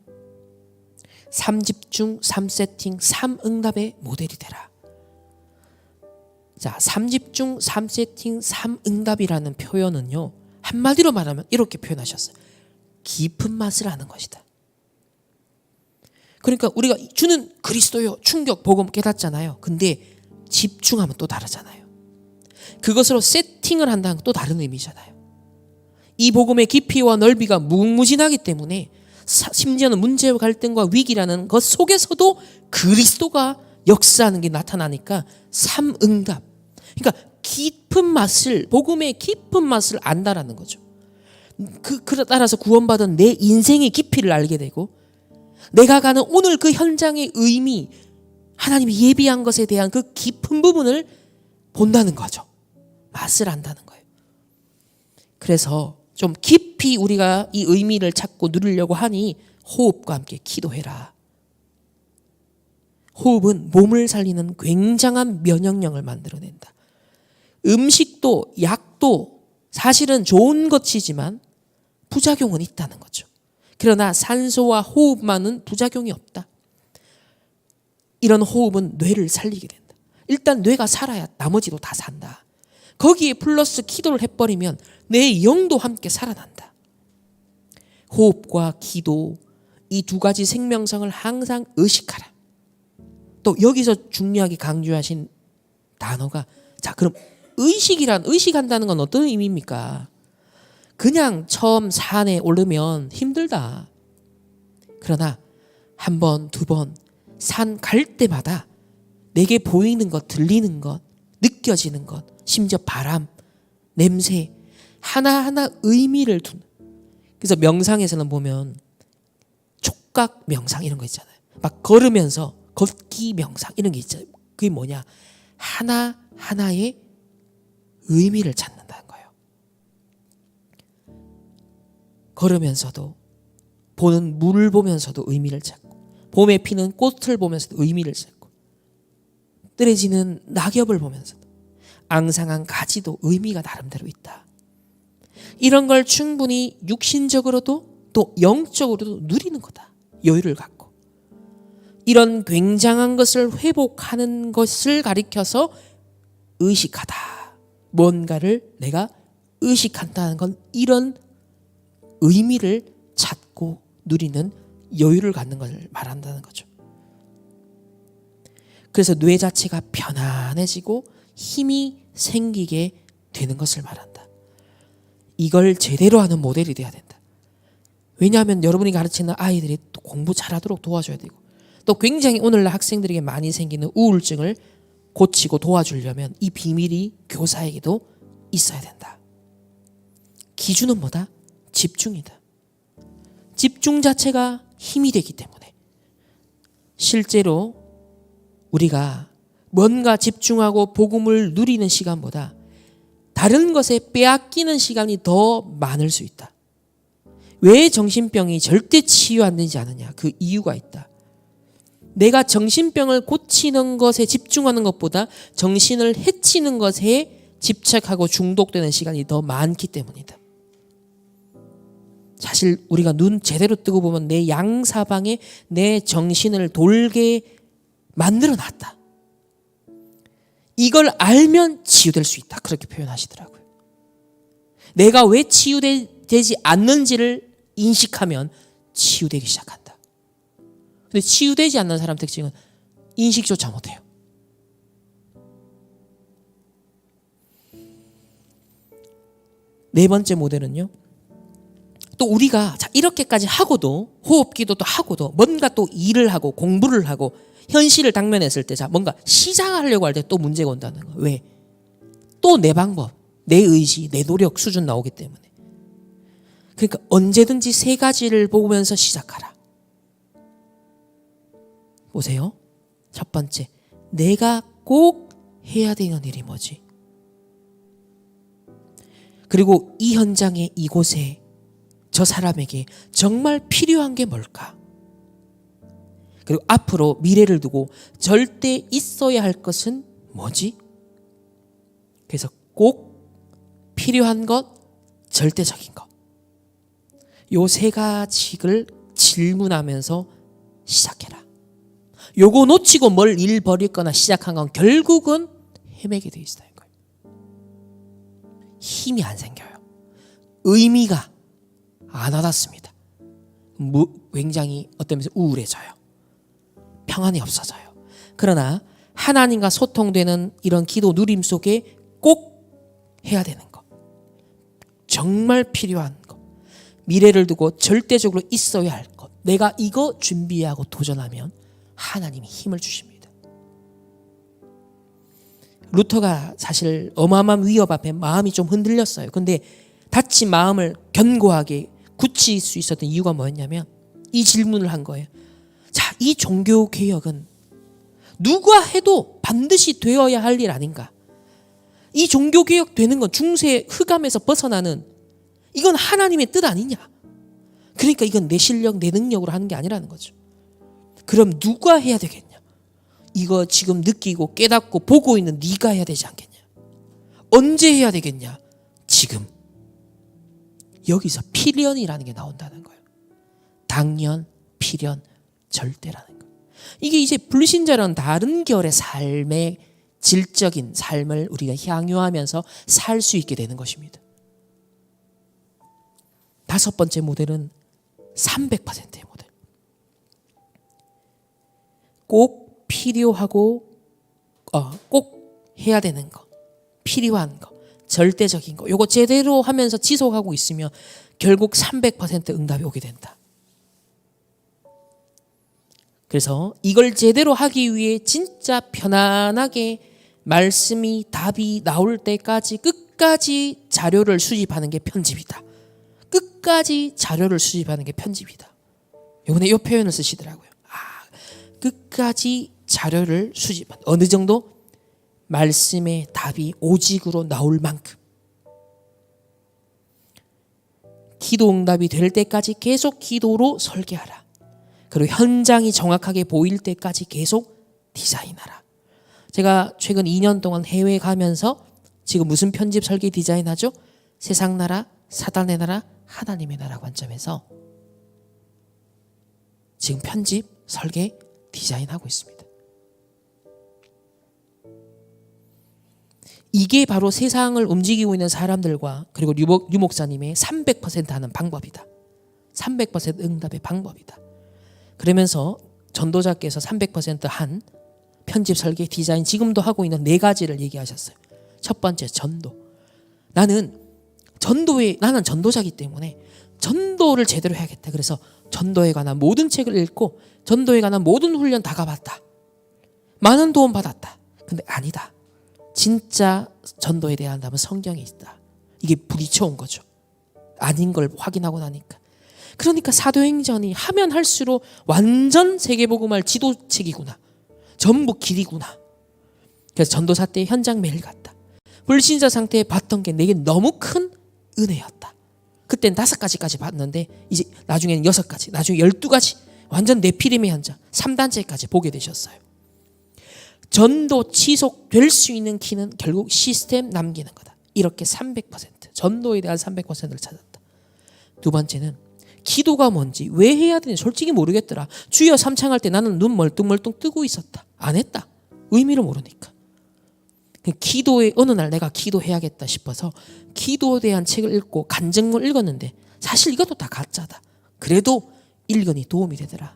3집중, 3세팅, 3응답의 모델이 되라. 자, 3집중, 3세팅, 3응답이라는 표현은요, 한마디로 말하면 이렇게 표현하셨어요. 깊은 맛을 아는 것이다. 그러니까 우리가 주는 그리스도요, 충격, 복음 깨닫잖아요. 근데 집중하면 또 다르잖아요. 그것으로 세팅을 한다는 또 다른 의미잖아요. 이 복음의 깊이와 넓이가 무궁무진하기 때문에 심지어는 문제와 갈등과 위기라는 것 속에서도 그리스도가 역사하는 게 나타나니까 3응답. 그러니까 깊은 맛을, 복음의 깊은 맛을 안다라는 거죠. 따라서 구원받은 내 인생의 깊이를 알게 되고, 내가 가는 오늘 그 현장의 의미, 하나님이 예비한 것에 대한 그 깊은 부분을 본다는 거죠. 맛을 안다는 거예요. 그래서 좀 깊이 우리가 이 의미를 찾고 누리려고 하니 호흡과 함께 기도해라. 호흡은 몸을 살리는 굉장한 면역력을 만들어낸다. 음식도 약도 사실은 좋은 것이지만 부작용은 있다는 거죠. 그러나 산소와 호흡만은 부작용이 없다. 이런 호흡은 뇌를 살리게 된다. 일단 뇌가 살아야 나머지도 다 산다. 거기에 플러스 기도를 해버리면 내 영도 함께 살아난다. 호흡과 기도, 이 두 가지 생명성을 항상 의식하라. 또 여기서 중요하게 강조하신 단어가, 자, 그럼 의식한다는 건 어떤 의미입니까? 그냥 처음 산에 오르면 힘들다. 그러나 한 번, 두 번, 산 갈 때마다 내게 보이는 것, 들리는 것, 느껴지는 것, 심지어 바람, 냄새, 하나하나 의미를 두는. 그래서 명상에서는 보면 촉각 명상 이런 거 있잖아요. 막 걸으면서 걷기 명상 이런 게 있잖아요. 그게 뭐냐? 하나하나의 의미를 찾는다는 거예요. 걸으면서도, 보는 물을 보면서도 의미를 찾고, 봄에 피는 꽃을 보면서도 의미를 찾고, 떨어지는 낙엽을 보면서도, 앙상한 가지도 의미가 나름대로 있다. 이런 걸 충분히 육신적으로도 또 영적으로도 누리는 거다. 여유를 갖고. 이런 굉장한 것을 회복하는 것을 가리켜서 의식하다. 뭔가를 내가 의식한다는 건 이런 의미를 찾고 누리는 여유를 갖는 것을 말한다는 거죠. 그래서 뇌 자체가 편안해지고 힘이 생기게 되는 것을 말한다. 이걸 제대로 하는 모델이 돼야 된다. 왜냐하면 여러분이 가르치는 아이들이 또 공부 잘하도록 도와줘야 되고, 또 굉장히 오늘날 학생들에게 많이 생기는 우울증을 고치고 도와주려면 이 비밀이 교사에게도 있어야 된다. 기준은 뭐다? 집중이다. 집중 자체가 힘이 되기 때문에 실제로 우리가 뭔가 집중하고 복음을 누리는 시간보다 다른 것에 빼앗기는 시간이 더 많을 수 있다. 왜 정신병이 절대 치유 안 되지 않느냐? 그 이유가 있다. 내가 정신병을 고치는 것에 집중하는 것보다 정신을 해치는 것에 집착하고 중독되는 시간이 더 많기 때문이다. 사실 우리가 눈 제대로 뜨고 보면 내 양사방에 내 정신을 돌게 만들어 놨다. 이걸 알면 치유될 수 있다. 그렇게 표현하시더라고요. 내가 왜 치유되지 않는지를 인식하면 치유되기 시작한다. 근데 치유되지 않는 사람 특징은 인식조차 못해요. 네 번째 모델은요. 또 우리가 이렇게까지 하고도, 호흡기도도 하고도, 뭔가 또 일을 하고 공부를 하고 현실을 당면했을 때 뭔가 시작하려고 할 때 또 문제가 온다는 거예요. 왜? 또 내 방법, 내 의지, 내 노력 수준 나오기 때문에. 그러니까 언제든지 세 가지를 보면서 시작하라. 보세요. 첫 번째, 내가 꼭 해야 되는 일이 뭐지? 그리고 이 현장에, 이곳에, 저 사람에게 정말 필요한 게 뭘까? 그리고 앞으로 미래를 두고 절대 있어야 할 것은 뭐지? 그래서 꼭 필요한 것, 절대적인 것. 요 세 가지를 질문하면서 시작해라. 요거 놓치고 뭘 일 벌이거나 시작한 건 결국은 헤매게 돼 있어요. 힘이 안 생겨요. 의미가 안 와닿습니다. 굉장히 어떤 면에서 우울해져요. 평안이 없어져요. 그러나 하나님과 소통되는 이런 기도 누림 속에 꼭 해야 되는 것, 정말 필요한 것, 미래를 두고 절대적으로 있어야 할 것, 내가 이거 준비하고 도전하면 하나님이 힘을 주십니다. 루터가 사실 어마어마한 위협 앞에 마음이 좀 흔들렸어요. 근데 다친 마음을 견고하게 굳힐 수 있었던 이유가 뭐였냐면 이 질문을 한 거예요. 자, 이 종교개혁은 누가 해도 반드시 되어야 할 일 아닌가? 이 종교개혁 되는 건 중세 흑암에서 벗어나는, 이건 하나님의 뜻 아니냐? 그러니까 이건 내 실력, 내 능력으로 하는 게 아니라는 거죠. 그럼 누가 해야 되겠냐? 이거 지금 느끼고 깨닫고 보고 있는 네가 해야 되지 않겠냐? 언제 해야 되겠냐? 지금. 여기서 필연이라는 게 나온다는 거예요. 당연, 필연, 절대라는 거예요. 이게 이제 불신자랑 다른 결의 삶의 질적인 삶을 우리가 향유하면서 살 수 있게 되는 것입니다. 다섯 번째 모델은 300%의 모델. 꼭 필요하고 꼭 해야 되는 거, 필요한 거, 절대적인 거, 요거 제대로 하면서 지속하고 있으면 결국 300% 응답이 오게 된다. 그래서 이걸 제대로 하기 위해 진짜 편안하게 말씀이 답이 나올 때까지 끝까지 자료를 수집하는 게 편집이다. 끝까지 자료를 수집하는 게 편집이다. 이번에 이 표현을 쓰시더라고요. 끝까지 자료를 수집한, 어느 정도 말씀의 답이 오직으로 나올 만큼 기도 응답이 될 때까지 계속 기도로 설계하라. 그리고 현장이 정확하게 보일 때까지 계속 디자인하라. 제가 최근 2년 동안 해외에 가면서 지금 무슨 편집 설계 디자인하죠? 세상 나라, 사단의 나라, 하나님의 나라 관점에서 지금 편집, 설계, 디자인하고 있습니다. 이게 바로 세상을 움직이고 있는 사람들과 그리고 류 목사님의 300% 하는 방법이다. 300% 응답의 방법이다. 그러면서 전도자께서 300%한 편집, 설계, 디자인 지금도 하고 있는 4가지를 얘기하셨어요. 첫 번째, 전도. 나는 전도자이기 때문에 전도를 제대로 해야겠다. 그래서 전도에 관한 모든 책을 읽고 전도에 관한 모든 훈련 다 가봤다. 많은 도움 받았다. 근데 아니다. 진짜 전도에 대한 답은 성경에 있다. 이게 부딪혀온 거죠. 아닌 걸 확인하고 나니까. 그러니까 사도행전이 하면 할수록 완전 세계복음할 지도책이구나. 전부 길이구나. 그래서 전도사 때 현장 매일 갔다. 불신자 상태에 봤던 게 내게 너무 큰 은혜였다. 그땐 5가지까지 봤는데 이제 나중에는 6가지, 나중에 12가지, 완전 네피림의 현장 3단체까지 보게 되셨어요. 전도 지속될 수 있는 키는 결국 시스템 남기는 거다. 이렇게 300%, 전도에 대한 300%를 찾았다. 두 번째는 기도가 뭔지, 왜 해야 되는지 솔직히 모르겠더라. 주여 삼창할 때 나는 눈 멀뚱멀뚱 뜨고 있었다. 안 했다. 의미를 모르니까. 기도에 어느 날 내가 기도해야겠다 싶어서 기도에 대한 책을 읽고 간증을 읽었는데 사실 이것도 다 가짜다. 그래도 읽으니 도움이 되더라.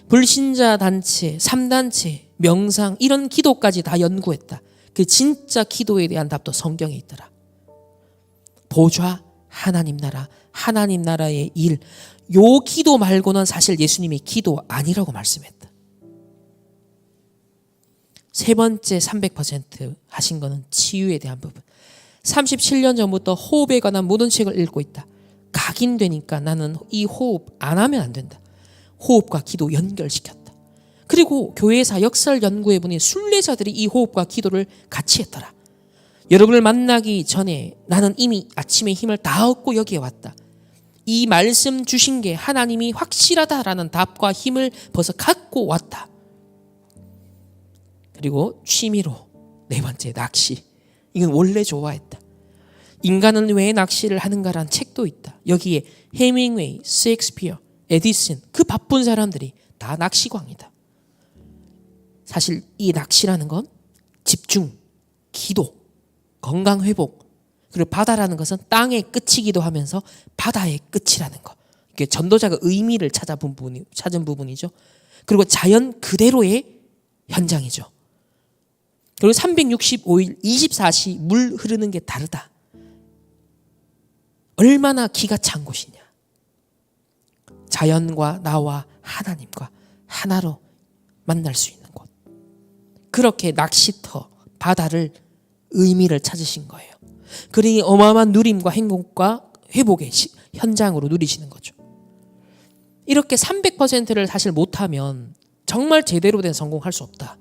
불신자 단체, 3단체, 명상 이런 기도까지 다 연구했다. 그 진짜 기도에 대한 답도 성경에 있더라. 보좌, 하나님 나라, 하나님 나라의 일, 요 기도 말고는 사실 예수님이 기도 아니라고 말씀했다. 세 번째 300% 하신 거는 치유에 대한 부분. 37년 전부터 호흡에 관한 모든 책을 읽고 있다. 각인되니까 나는 이 호흡 안 하면 안 된다. 호흡과 기도 연결시켰다. 그리고 교회사 역사를 연구해 보니 순례자들이 이 호흡과 기도를 같이 했더라. 여러분을 만나기 전에 나는 이미 아침에 힘을 다 얻고 여기에 왔다. 이 말씀 주신 게 하나님이 확실하다라는 답과 힘을 벌써 갖고 왔다. 그리고 취미로 네 번째 낚시. 이건 원래 좋아했다. 인간은 왜 낚시를 하는가라는 책도 있다. 여기에 해밍웨이, 셰익스피어, 에디슨 그 바쁜 사람들이 다 낚시광이다. 사실 이 낚시라는 건 집중, 기도, 건강 회복, 그리고 바다라는 것은 땅의 끝이기도 하면서 바다의 끝이라는 것. 이게 전도자가 의미를 찾은 부분이죠. 그리고 자연 그대로의 현장이죠. 그리고 365일 24시 물 흐르는 게 다르다. 얼마나 기가 찬 곳이냐. 자연과 나와 하나님과 하나로 만날 수 있는 곳. 그렇게 낚시터 바다를 의미를 찾으신 거예요. 그러니 어마어마한 누림과 행복과 회복의 현장으로 누리시는 거죠. 이렇게 300%를 사실 못하면 정말 제대로 된 성공할 수 없다.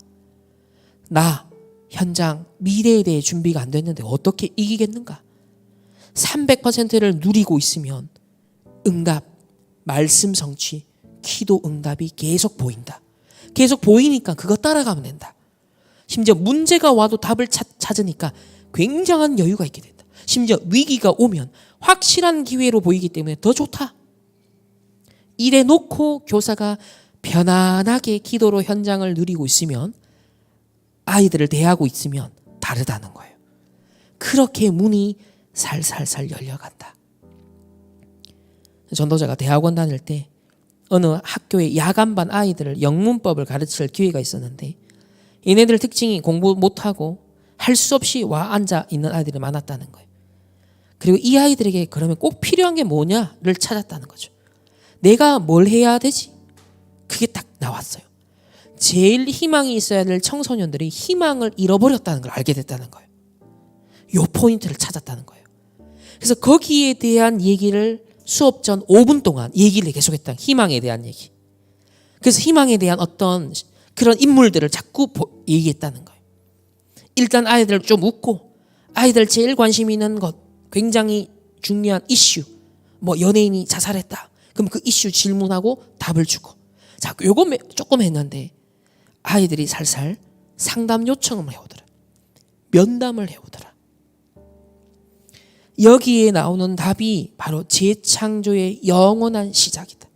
나 현장 미래에 대해 준비가 안 됐는데 어떻게 이기겠는가? 300%를 누리고 있으면 응답, 말씀 성취, 기도 응답이 계속 보인다. 계속 보이니까 그거 따라가면 된다. 심지어 문제가 와도 답을 찾으니까 굉장한 여유가 있게 된다. 심지어 위기가 오면 확실한 기회로 보이기 때문에 더 좋다. 이래 놓고 교사가 편안하게 기도로 현장을 누리고 있으면 아이들을 대하고 있으면 다르다는 거예요. 그렇게 문이 살살살 열려간다. 전도자가 대학원 다닐 때 어느 학교의 야간반 아이들을 영문법을 가르칠 기회가 있었는데 얘네들 특징이 공부 못하고 할 수 없이 와 앉아 있는 아이들이 많았다는 거예요. 그리고 이 아이들에게 그러면 꼭 필요한 게 뭐냐를 찾았다는 거죠. 내가 뭘 해야 되지? 그게 딱 나왔어요. 제일 희망이 있어야 될 청소년들이 희망을 잃어버렸다는 걸 알게 됐다는 거예요. 요 포인트를 찾았다는 거예요. 그래서 거기에 대한 얘기를 수업 전 5분 동안 얘기를 계속했다. 희망에 대한 얘기. 그래서 희망에 대한 어떤 그런 인물들을 자꾸 얘기했다는 거예요. 일단 아이들 좀 웃고 아이들 제일 관심 있는 것 굉장히 중요한 이슈 뭐 연예인이 자살했다. 그럼 그 이슈 질문하고 답을 주고 자 요거 조금 했는데 아이들이 살살 상담 요청을 해오더라. 면담을 해오더라. 여기에 나오는 답이 바로 재창조의 영원한 시작이다.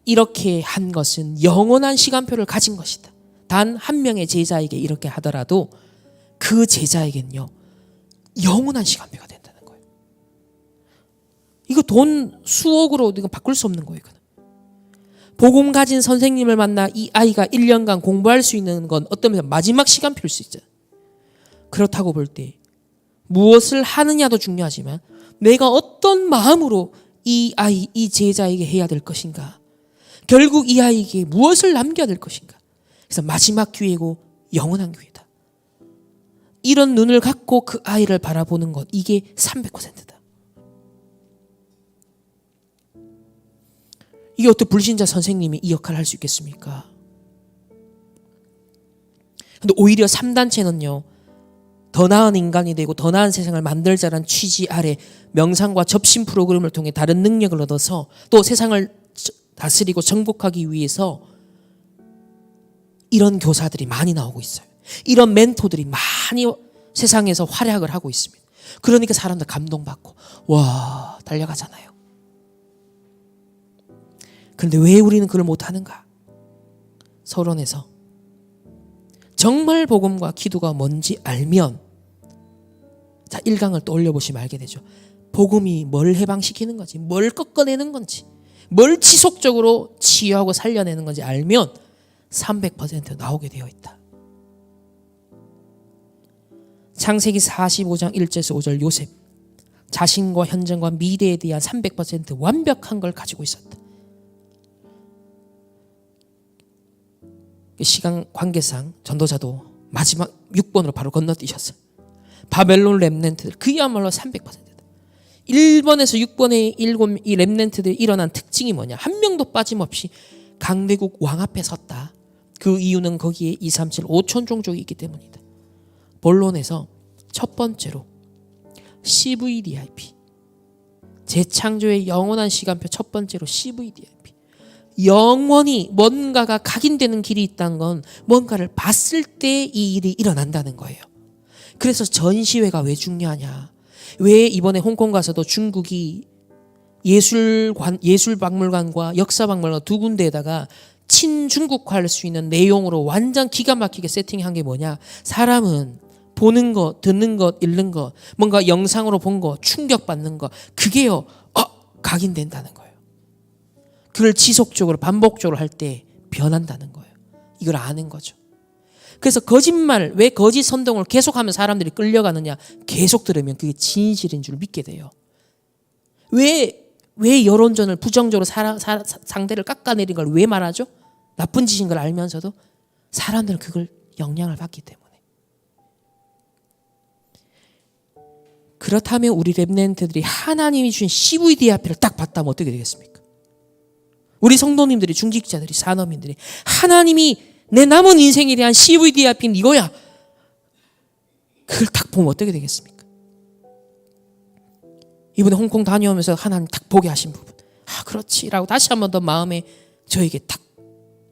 이렇게 한 것은 영원한 시간표를 가진 것이다. 단 한 명의 제자에게 이렇게 하더라도 그 제자에겐요 영원한 시간표가 된다는 거예요. 이거 돈 수억으로 이거 바꿀 수 없는 거예요. 이거는. 복음 가진 선생님을 만나 이 아이가 1년간 공부할 수 있는 건 어떤 면에서 마지막 시간표일 수 있죠. 그렇다고 볼 때 무엇을 하느냐도 중요하지만 내가 어떤 마음으로 이 아이, 이 제자에게 해야 될 것인가. 결국 이 아이에게 무엇을 남겨야 될 것인가. 그래서 마지막 기회고 영원한 기회다. 이런 눈을 갖고 그 아이를 바라보는 것 이게 300%다. 이게 어떻게 불신자 선생님이 이 역할을 할 수 있겠습니까? 근데 오히려 3단체는요. 더 나은 인간이 되고 더 나은 세상을 만들자라는 취지 아래 명상과 접신 프로그램을 통해 다른 능력을 얻어서 또 세상을 다스리고 정복하기 위해서 이런 교사들이 많이 나오고 있어요. 이런 멘토들이 많이 세상에서 활약을 하고 있습니다. 그러니까 사람들 감동받고 와 달려가잖아요. 그런데 왜 우리는 그걸 못하는가? 서론에서 정말 복음과 기도가 뭔지 알면 자 1강을 또 올려보시면 알게 되죠. 복음이 뭘 해방시키는 건지 뭘 꺾어내는 건지 뭘 지속적으로 치유하고 살려내는 건지 알면 300% 나오게 되어 있다. 창세기 45장 1절에서 5절 요셉 자신과 현장과 미래에 대한 300% 완벽한 걸 가지고 있었다. 시간 관계상 전도자도 마지막 6번으로 바로 건너뛰셨어요. 바벨론 렘넌트들 그야말로 300%다. 1번에서 6번의 7이 렘넌트들이 일어난 특징이 뭐냐? 한 명도 빠짐없이 강대국 왕 앞에 섰다. 그 이유는 거기에 237 5천 종족이 있기 때문이다. 본론에서 첫 번째로 CVDIP 재창조의 영원한 시간표 첫 번째로 CVDIP 영원히 뭔가가 각인되는 길이 있다는 건 뭔가를 봤을 때 이 일이 일어난다는 거예요. 그래서 전시회가 왜 중요하냐? 왜 이번에 홍콩 가서도 중국이 예술박물관과 역사박물관 두 군데에다가 친중국화할 수 있는 내용으로 완전 기가 막히게 세팅한 게 뭐냐? 사람은 보는 것, 듣는 것, 읽는 것, 뭔가 영상으로 본 것, 충격받는 것, 그게요, 각인된다는 거예요. 그걸 지속적으로 반복적으로 할 때 변한다는 거예요. 이걸 아는 거죠. 그래서 거짓말, 왜 거짓 선동을 계속하면 사람들이 끌려가느냐? 계속 들으면 그게 진실인 줄 믿게 돼요. 왜 여론전을 부정적으로 상대를 깎아내린 걸 왜 말하죠? 나쁜 짓인 걸 알면서도 사람들은 그걸 영향을 받기 때문에. 그렇다면 우리 렘넌트들이 하나님이 주신 CVD 앞을 딱 봤다면 어떻게 되겠습니까? 우리 성도님들이, 중직자들이, 산업인들이 하나님이 내 남은 인생에 대한 CVD 앞인 이거야. 그걸 딱 보면 어떻게 되겠습니까? 이번에 홍콩 다녀오면서 하나님 딱 보게 하신 부분, 그렇지 라고 다시 한 번 더 마음에 저에게 딱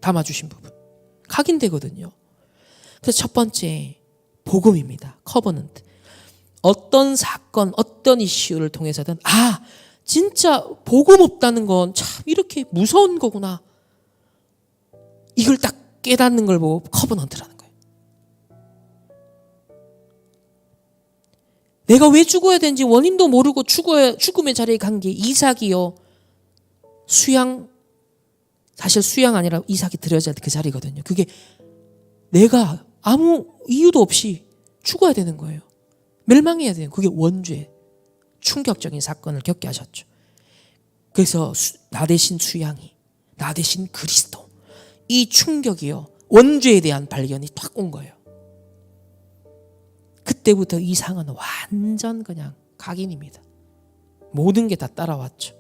담아주신 부분, 각인되거든요. 그래서 첫 번째 복음입니다. 커버넌트. 어떤 사건, 어떤 이슈를 통해서든 진짜 복음 없다는 건 참 이렇게 무서운 거구나, 이걸 딱 깨닫는 걸 보고 커버넌트라는 거예요. 내가 왜 죽어야 되는지 원인도 모르고 죽음의 자리에 간 게 이삭이요. 사실 수양 아니라 이삭이 드려져야 그 자리거든요. 그게 내가 아무 이유도 없이 죽어야 되는 거예요. 멸망해야 돼요. 그게 원죄, 충격적인 사건을 겪게 하셨죠. 그래서 나 대신 수양이, 나 대신 그리스도, 이 충격이요, 원죄에 대한 발견이 딱 온 거예요. 그때부터 이상은 완전 그냥 각인입니다. 모든 게 다 따라왔죠.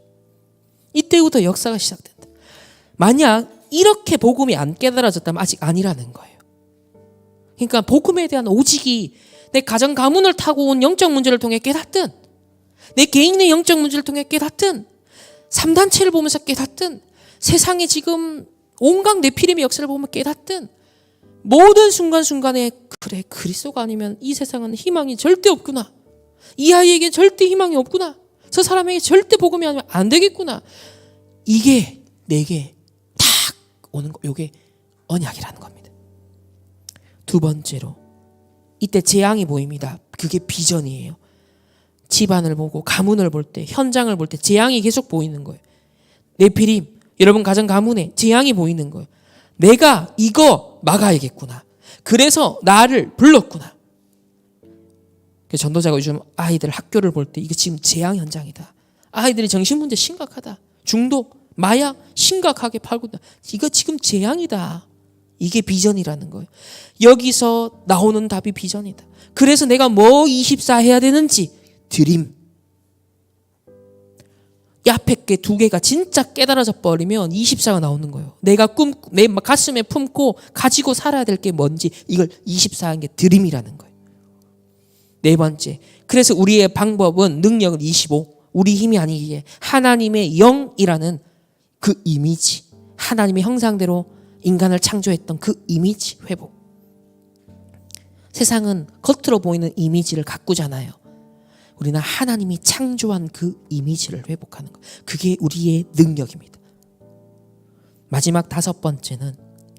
이때부터 역사가 시작된다. 만약 이렇게 복음이 안 깨달아졌다면 아직 아니라는 거예요. 그러니까 복음에 대한 오직이 내 가정 가문을 타고 온 영적 문제를 통해 깨닫든, 내 개인의 영적 문제를 통해 깨닫든, 3단체를 보면서 깨닫든, 세상에 지금 온갖 네피림의 역사를 보면 깨닫든, 모든 순간순간에 그래, 그리스도가 아니면 이 세상은 희망이 절대 없구나, 이 아이에게 절대 희망이 없구나, 저 사람에게 절대 복음이 아니면 안 되겠구나, 이게 내게 딱 오는 거, 이게 언약이라는 겁니다. 두 번째로, 이때 재앙이 보입니다. 그게 비전이에요. 집안을 보고 가문을 볼 때, 현장을 볼 때 재앙이 계속 보이는 거예요. 네피림, 여러분 가정 가문에 재앙이 보이는 거예요. 내가 이거 막아야겠구나, 그래서 나를 불렀구나. 전도자가 요즘 아이들 학교를 볼 때 이게 지금 재앙 현장이다, 아이들이 정신문제 심각하다, 중독, 마약 심각하게 팔고 있다, 이거 지금 재앙이다. 이게 비전이라는 거예요. 여기서 나오는 답이 비전이다. 그래서 내가 뭐 24 해야 되는지 드림. 이 앞에 게 두 개가 진짜 깨달아져 버리면 24가 나오는 거예요. 내가 내 가슴에 품고 가지고 살아야 될 게 뭔지, 이걸 24한 게 드림이라는 거예요. 네 번째, 그래서 우리의 방법은 능력을 25, 우리 힘이 아니기에 하나님의 영이라는 그 이미지, 하나님의 형상대로 인간을 창조했던 그 이미지 회복. 세상은 겉으로 보이는 이미지를 가꾸잖아요. 우리는 하나님이 창조한 그 이미지를 회복하는 것, 그게 우리의 능력입니다. 마지막 다섯 번째는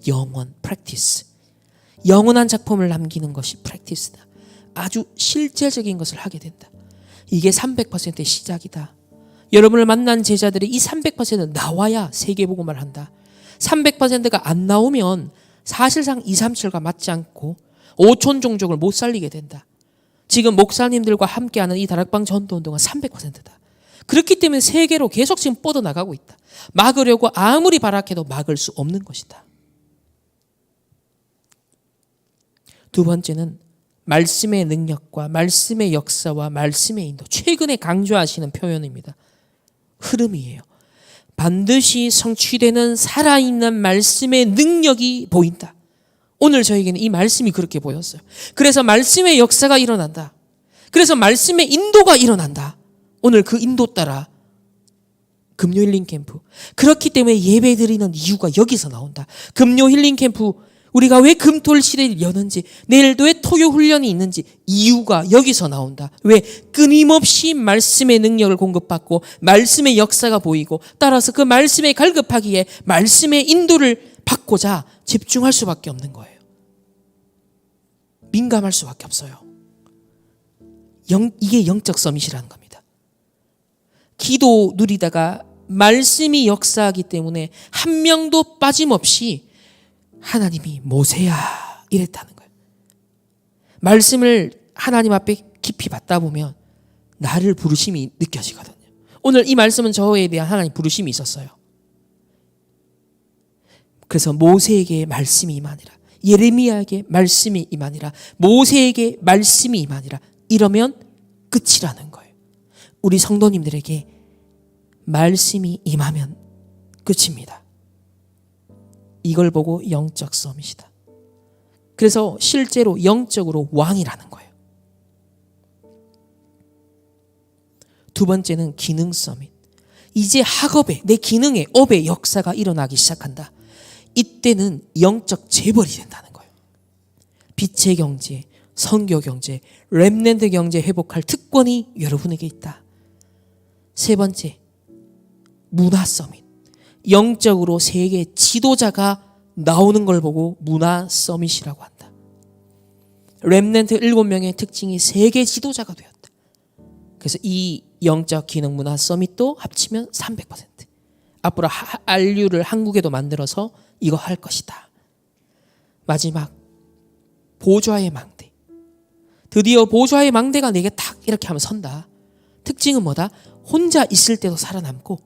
영원, 프랙티스. 영원한 작품을 남기는 것이 프랙티스다. 아주 실제적인 것을 하게 된다. 이게 300%의 시작이다. 여러분을 만난 제자들이 이 300% 나와야 세계복음을 한다. 300%가 안 나오면 사실상 237과 맞지 않고 5천 종족을 못 살리게 된다. 지금 목사님들과 함께하는 이 다락방 전도운동은 300%다. 그렇기 때문에 세계로 계속 지금 뻗어나가고 있다. 막으려고 아무리 발악해도 막을 수 없는 것이다. 두 번째는 말씀의 능력과 말씀의 역사와 말씀의 인도. 최근에 강조하시는 표현입니다. 흐름이에요. 반드시 성취되는 살아있는 말씀의 능력이 보인다. 오늘 저에게는 이 말씀이 그렇게 보였어요. 그래서 말씀의 역사가 일어난다. 그래서 말씀의 인도가 일어난다. 오늘 그 인도 따라 금요 힐링 캠프. 그렇기 때문에 예배 드리는 이유가 여기서 나온다. 금요 힐링 캠프, 우리가 왜 금토일시대를 여는지, 내일도 왜 토요 훈련이 있는지 이유가 여기서 나온다. 왜? 끊임없이 말씀의 능력을 공급받고 말씀의 역사가 보이고, 따라서 그 말씀에 갈급하기에 말씀의 인도를 받고자 집중할 수밖에 없는 거예요. 민감할 수밖에 없어요. 이게 영적 서밋이라는 겁니다. 기도 누리다가 말씀이 역사하기 때문에 한 명도 빠짐없이 하나님이 모세야 이랬다는 거예요. 말씀을 하나님 앞에 깊이 받다 보면 나를 부르심이 느껴지거든요. 오늘 이 말씀은 저에 대한 하나님 부르심이 있었어요. 그래서 모세에게 말씀이 임하니라, 예레미야에게 말씀이 임하니라, 모세에게 말씀이 임하니라, 이러면 끝이라는 거예요. 우리 성도님들에게 말씀이 임하면 끝입니다. 이걸 보고 영적 서밋이다. 그래서 실제로 영적으로 왕이라는 거예요. 두 번째는 기능 서밋. 이제 학업에, 내 기능에, 업의 역사가 일어나기 시작한다. 이때는 영적 재벌이 된다는 거예요. 빛의 경제, 선교 경제, 렘넌트 경제 회복할 특권이 여러분에게 있다. 세 번째, 문화 서밋. 영적으로 세계 지도자가 나오는 걸 보고 문화 서밋이라고 한다. 렘넌트 7명의 특징이 세계 지도자가 되었다. 그래서 이 영적 기능 문화 서밋도 합치면 300%. 앞으로 RU를 한국에도 만들어서 이거 할 것이다. 마지막, 보좌의 망대. 드디어 보좌의 망대가 내게 탁 이렇게 하면 선다. 특징은 뭐다? 혼자 있을 때도 살아남고,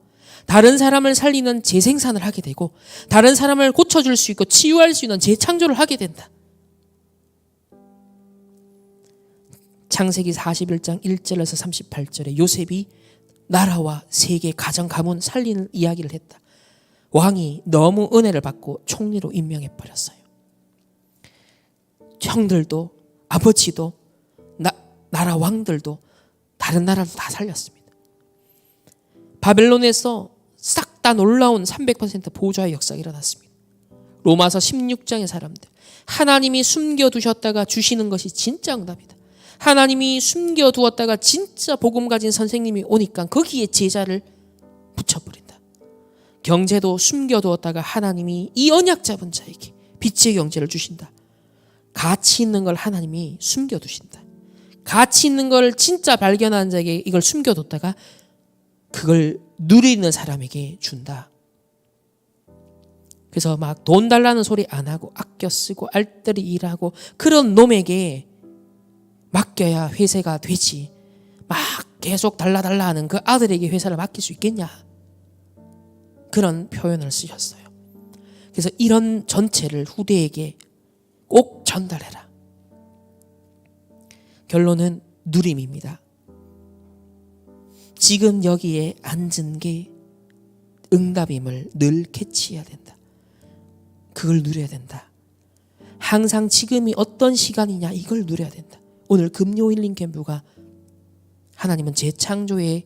다른 사람을 살리는 재생산을 하게 되고, 다른 사람을 고쳐줄 수 있고 치유할 수 있는 재창조를 하게 된다. 창세기 41장 1절에서 38절에 요셉이 나라와 세계, 가정, 가문 살리는 이야기를 했다. 왕이 너무 은혜를 받고 총리로 임명해 버렸어요. 형들도 아버지도 나라 왕들도 다른 나라도 다 살렸습니다. 바벨론에서 싹 다 놀라운 300% 보좌의 역사가 일어났습니다. 로마서 16장의 사람들, 하나님이 숨겨두셨다가 주시는 것이 진짜 응답이다. 하나님이 숨겨두었다가 진짜 복음 가진 선생님이 오니까 거기에 제자를 붙여버린다. 경제도 숨겨두었다가 하나님이 이 언약 잡은 자에게 빛의 경제를 주신다. 가치 있는 걸 하나님이 숨겨두신다. 가치 있는 걸 진짜 발견한 자에게 이걸 숨겨뒀다가 그걸 누리는 사람에게 준다. 그래서 막 돈 달라는 소리 안 하고 아껴 쓰고 알뜰히 일하고 그런 놈에게 맡겨야 회사가 되지, 막 계속 달라 하는 그 아들에게 회사를 맡길 수 있겠냐, 그런 표현을 쓰셨어요. 그래서 이런 전체를 후대에게 꼭 전달해라. 결론은 누림입니다. 지금 여기에 앉은 게 응답임을 늘 캐치해야 된다. 그걸 누려야 된다. 항상 지금이 어떤 시간이냐, 이걸 누려야 된다. 오늘 금요 힐링 캠프가 하나님은 재창조의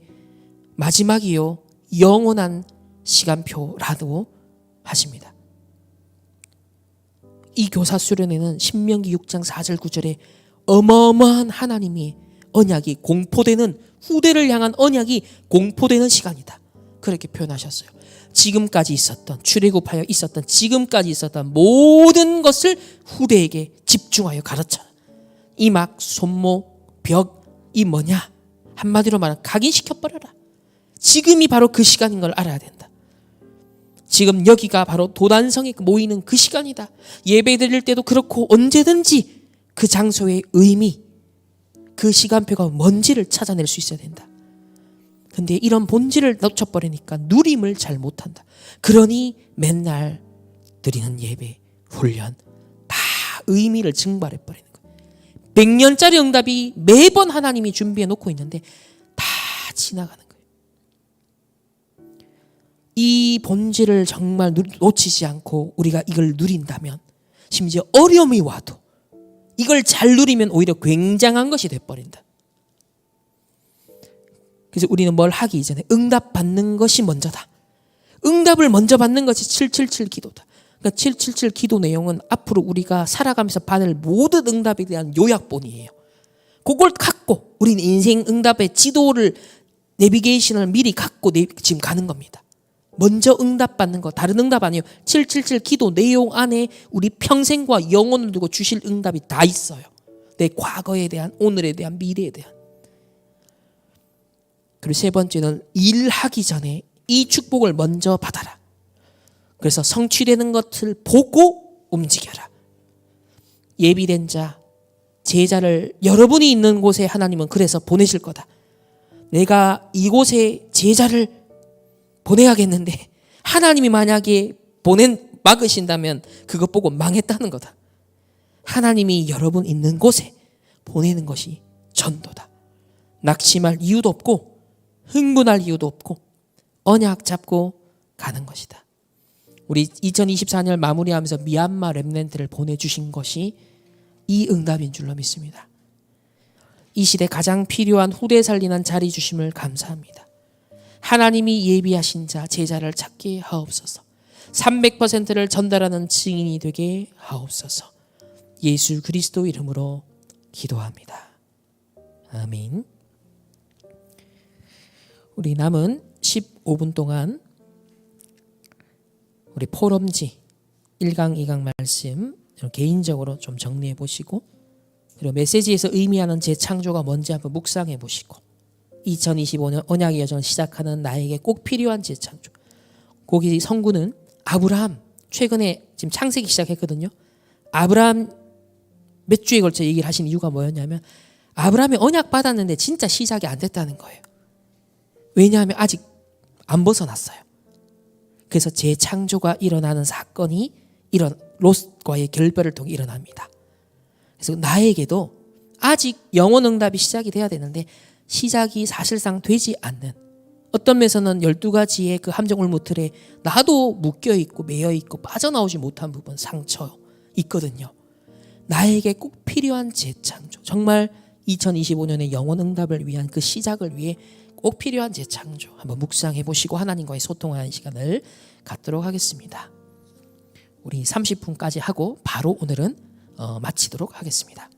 마지막이요 영원한 시간표라고 하십니다. 이 교사 수련회는 신명기 6장 4절 9절에 어마어마한 하나님이 언약이 공포되는, 후대를 향한 언약이 공포되는 시간이다, 그렇게 표현하셨어요. 지금까지 있었던, 출애굽하여 있었던, 지금까지 있었던 모든 것을 후대에게 집중하여 가르쳐. 이막, 손목, 벽, 이 뭐냐, 한마디로 말하면 각인시켜버려라. 지금이 바로 그 시간인 걸 알아야 된다. 지금 여기가 바로 도단성에 모이는 그 시간이다. 예배 드릴 때도 그렇고 언제든지 그 장소의 의미, 그 시간표가 뭔지를 찾아낼 수 있어야 된다. 근데 이런 본질을 놓쳐버리니까 누림을 잘 못한다. 그러니 맨날 드리는 예배, 훈련 다 의미를 증발해버리는 거예요. 100년짜리 응답이 매번 하나님이 준비해 놓고 있는데 다 지나가는 거예요. 이 본질을 정말 놓치지 않고 우리가 이걸 누린다면, 심지어 어려움이 와도 이걸 잘 누리면 오히려 굉장한 것이 돼버린다. 그래서 우리는 뭘 하기 이전에 응답 받는 것이 먼저다. 응답을 먼저 받는 것이 777 기도다. 그러니까 777 기도 내용은 앞으로 우리가 살아가면서 받을 모든 응답에 대한 요약본이에요. 그걸 갖고 우리는 인생 응답의 지도를 내비게이션을 미리 갖고 지금 가는 겁니다. 먼저 응답 받는 거, 다른 응답 아니에요. 777 기도 내용 안에 우리 평생과 영혼을 두고 주실 응답이 다 있어요. 내 과거에 대한, 오늘에 대한, 미래에 대한. 그리고 세 번째는 일하기 전에 이 축복을 먼저 받아라. 그래서 성취되는 것을 보고 움직여라. 예비된 자, 제자를 여러분이 있는 곳에 하나님은 그래서 보내실 거다. 내가 이곳에 제자를 보내야겠는데 하나님이 만약에 막으신다면 그것 보고 망했다는 거다. 하나님이 여러분 있는 곳에 보내는 것이 전도다. 낙심할 이유도 없고 흥분할 이유도 없고 언약 잡고 가는 것이다. 우리 2024년 마무리하면서 미얀마 렘넌트를 보내주신 것이 이 응답인 줄로 믿습니다. 이 시대 가장 필요한 후대 살리는 자리 주심을 감사합니다. 하나님이 예비하신 자 제자를 찾게 하옵소서. 300%를 전달하는 증인이 되게 하옵소서. 예수 그리스도 이름으로 기도합니다. 아멘. 우리 남은 15분 동안 우리 포럼지 1강 2강 말씀 개인적으로 좀 정리해 보시고, 그리고 메시지에서 의미하는 재창조가 뭔지 한번 묵상해 보시고, 2025년 언약의 여정을 시작하는 나에게 꼭 필요한 재창조. 거기 성구는 아브라함, 최근에 지금 창세기 시작했거든요. 아브라함 몇 주에 걸쳐 얘기를 하신 이유가 뭐였냐면 아브라함이 언약 받았는데 진짜 시작이 안 됐다는 거예요. 왜냐하면 아직 안 벗어났어요. 그래서 재창조가 일어나는 사건이 이런 롯과의 결별을 통해 일어납니다. 그래서 나에게도 아직 영혼 응답이 시작이 돼야 되는데 시작이 사실상 되지 않는, 어떤 면에서는 12가지의 그 함정 울무틀에 나도 묶여있고 매여있고 빠져나오지 못한 부분, 상처 있거든요. 나에게 꼭 필요한 재창조, 정말 2025년의 영혼 응답을 위한 그 시작을 위해 꼭 필요한 재창조 한번 묵상해 보시고 하나님과의 소통하는 시간을 갖도록 하겠습니다. 우리 30분까지 하고 바로 오늘은 마치도록 하겠습니다.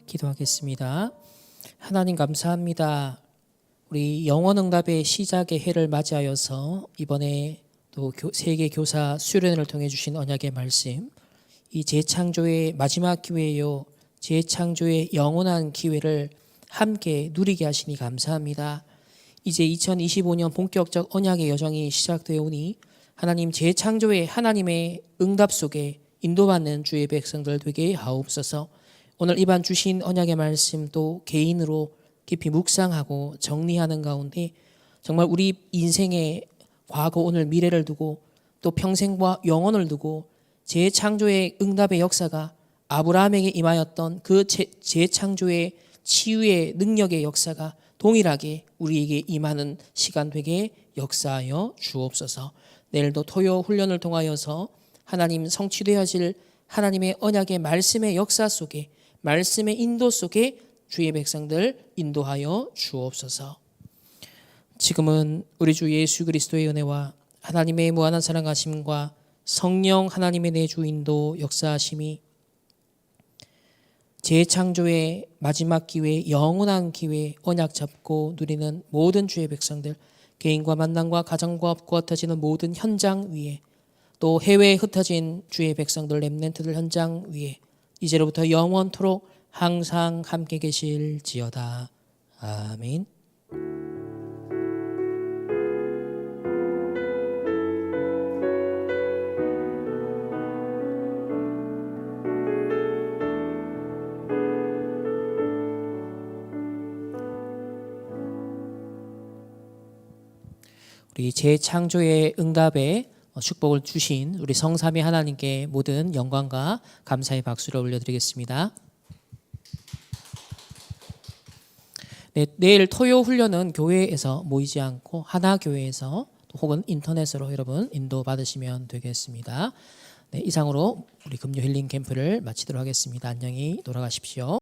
기도하겠습니다. 하나님 감사합니다. 우리 영원응답의 시작의 해를 맞이하여서 이번에 또 세계 교사 수련회를 통해 주신 언약의 말씀, 이 재창조의 마지막 기회요, 재창조의 영원한 기회를 함께 누리게 하시니 감사합니다. 이제 2025년 본격적 언약의 여정이 시작되어 오니 하나님 재창조의 하나님의 응답 속에 인도받는 주의 백성들 되게 하옵소서. 오늘 이반 주신 언약의 말씀 또 개인으로 깊이 묵상하고 정리하는 가운데 정말 우리 인생의 과거, 오늘, 미래를 두고 또 평생과 영원을 두고 재창조의 응답의 역사가 아브라함에게 임하였던 그 재창조의 치유의 능력의 역사가 동일하게 우리에게 임하는 시간 되게 역사하여 주옵소서. 내일도 토요 훈련을 통하여서 하나님 성취되어질 하나님의 언약의 말씀의 역사 속에, 말씀의 인도 속에 주의 백성들 인도하여 주옵소서. 지금은 우리 주 예수 그리스도의 은혜와 하나님의 무한한 사랑하심과 성령 하나님의 내주 인도 역사하심이 재창조의 마지막 기회, 영원한 기회 언약 잡고 누리는 모든 주의 백성들, 개인과 만남과 가정과 업과 흩어지는 모든 현장 위에, 또 해외에 흩어진 주의 백성들 렘넌트들 현장 위에 이제로부터 영원토록 항상 함께 계실지어다. 아멘. 우리 재창조의 응답에 축복을 주신 우리 성삼위 하나님께 모든 영광과 감사의 박수를 올려드리겠습니다. 네, 내일 토요 훈련은 교회에서 모이지 않고 하나교회에서 혹은 인터넷으로 여러분 인도받으시면 되겠습니다. 네, 이상으로 우리 금요 힐링 캠프를 마치도록 하겠습니다. 안녕히 돌아가십시오.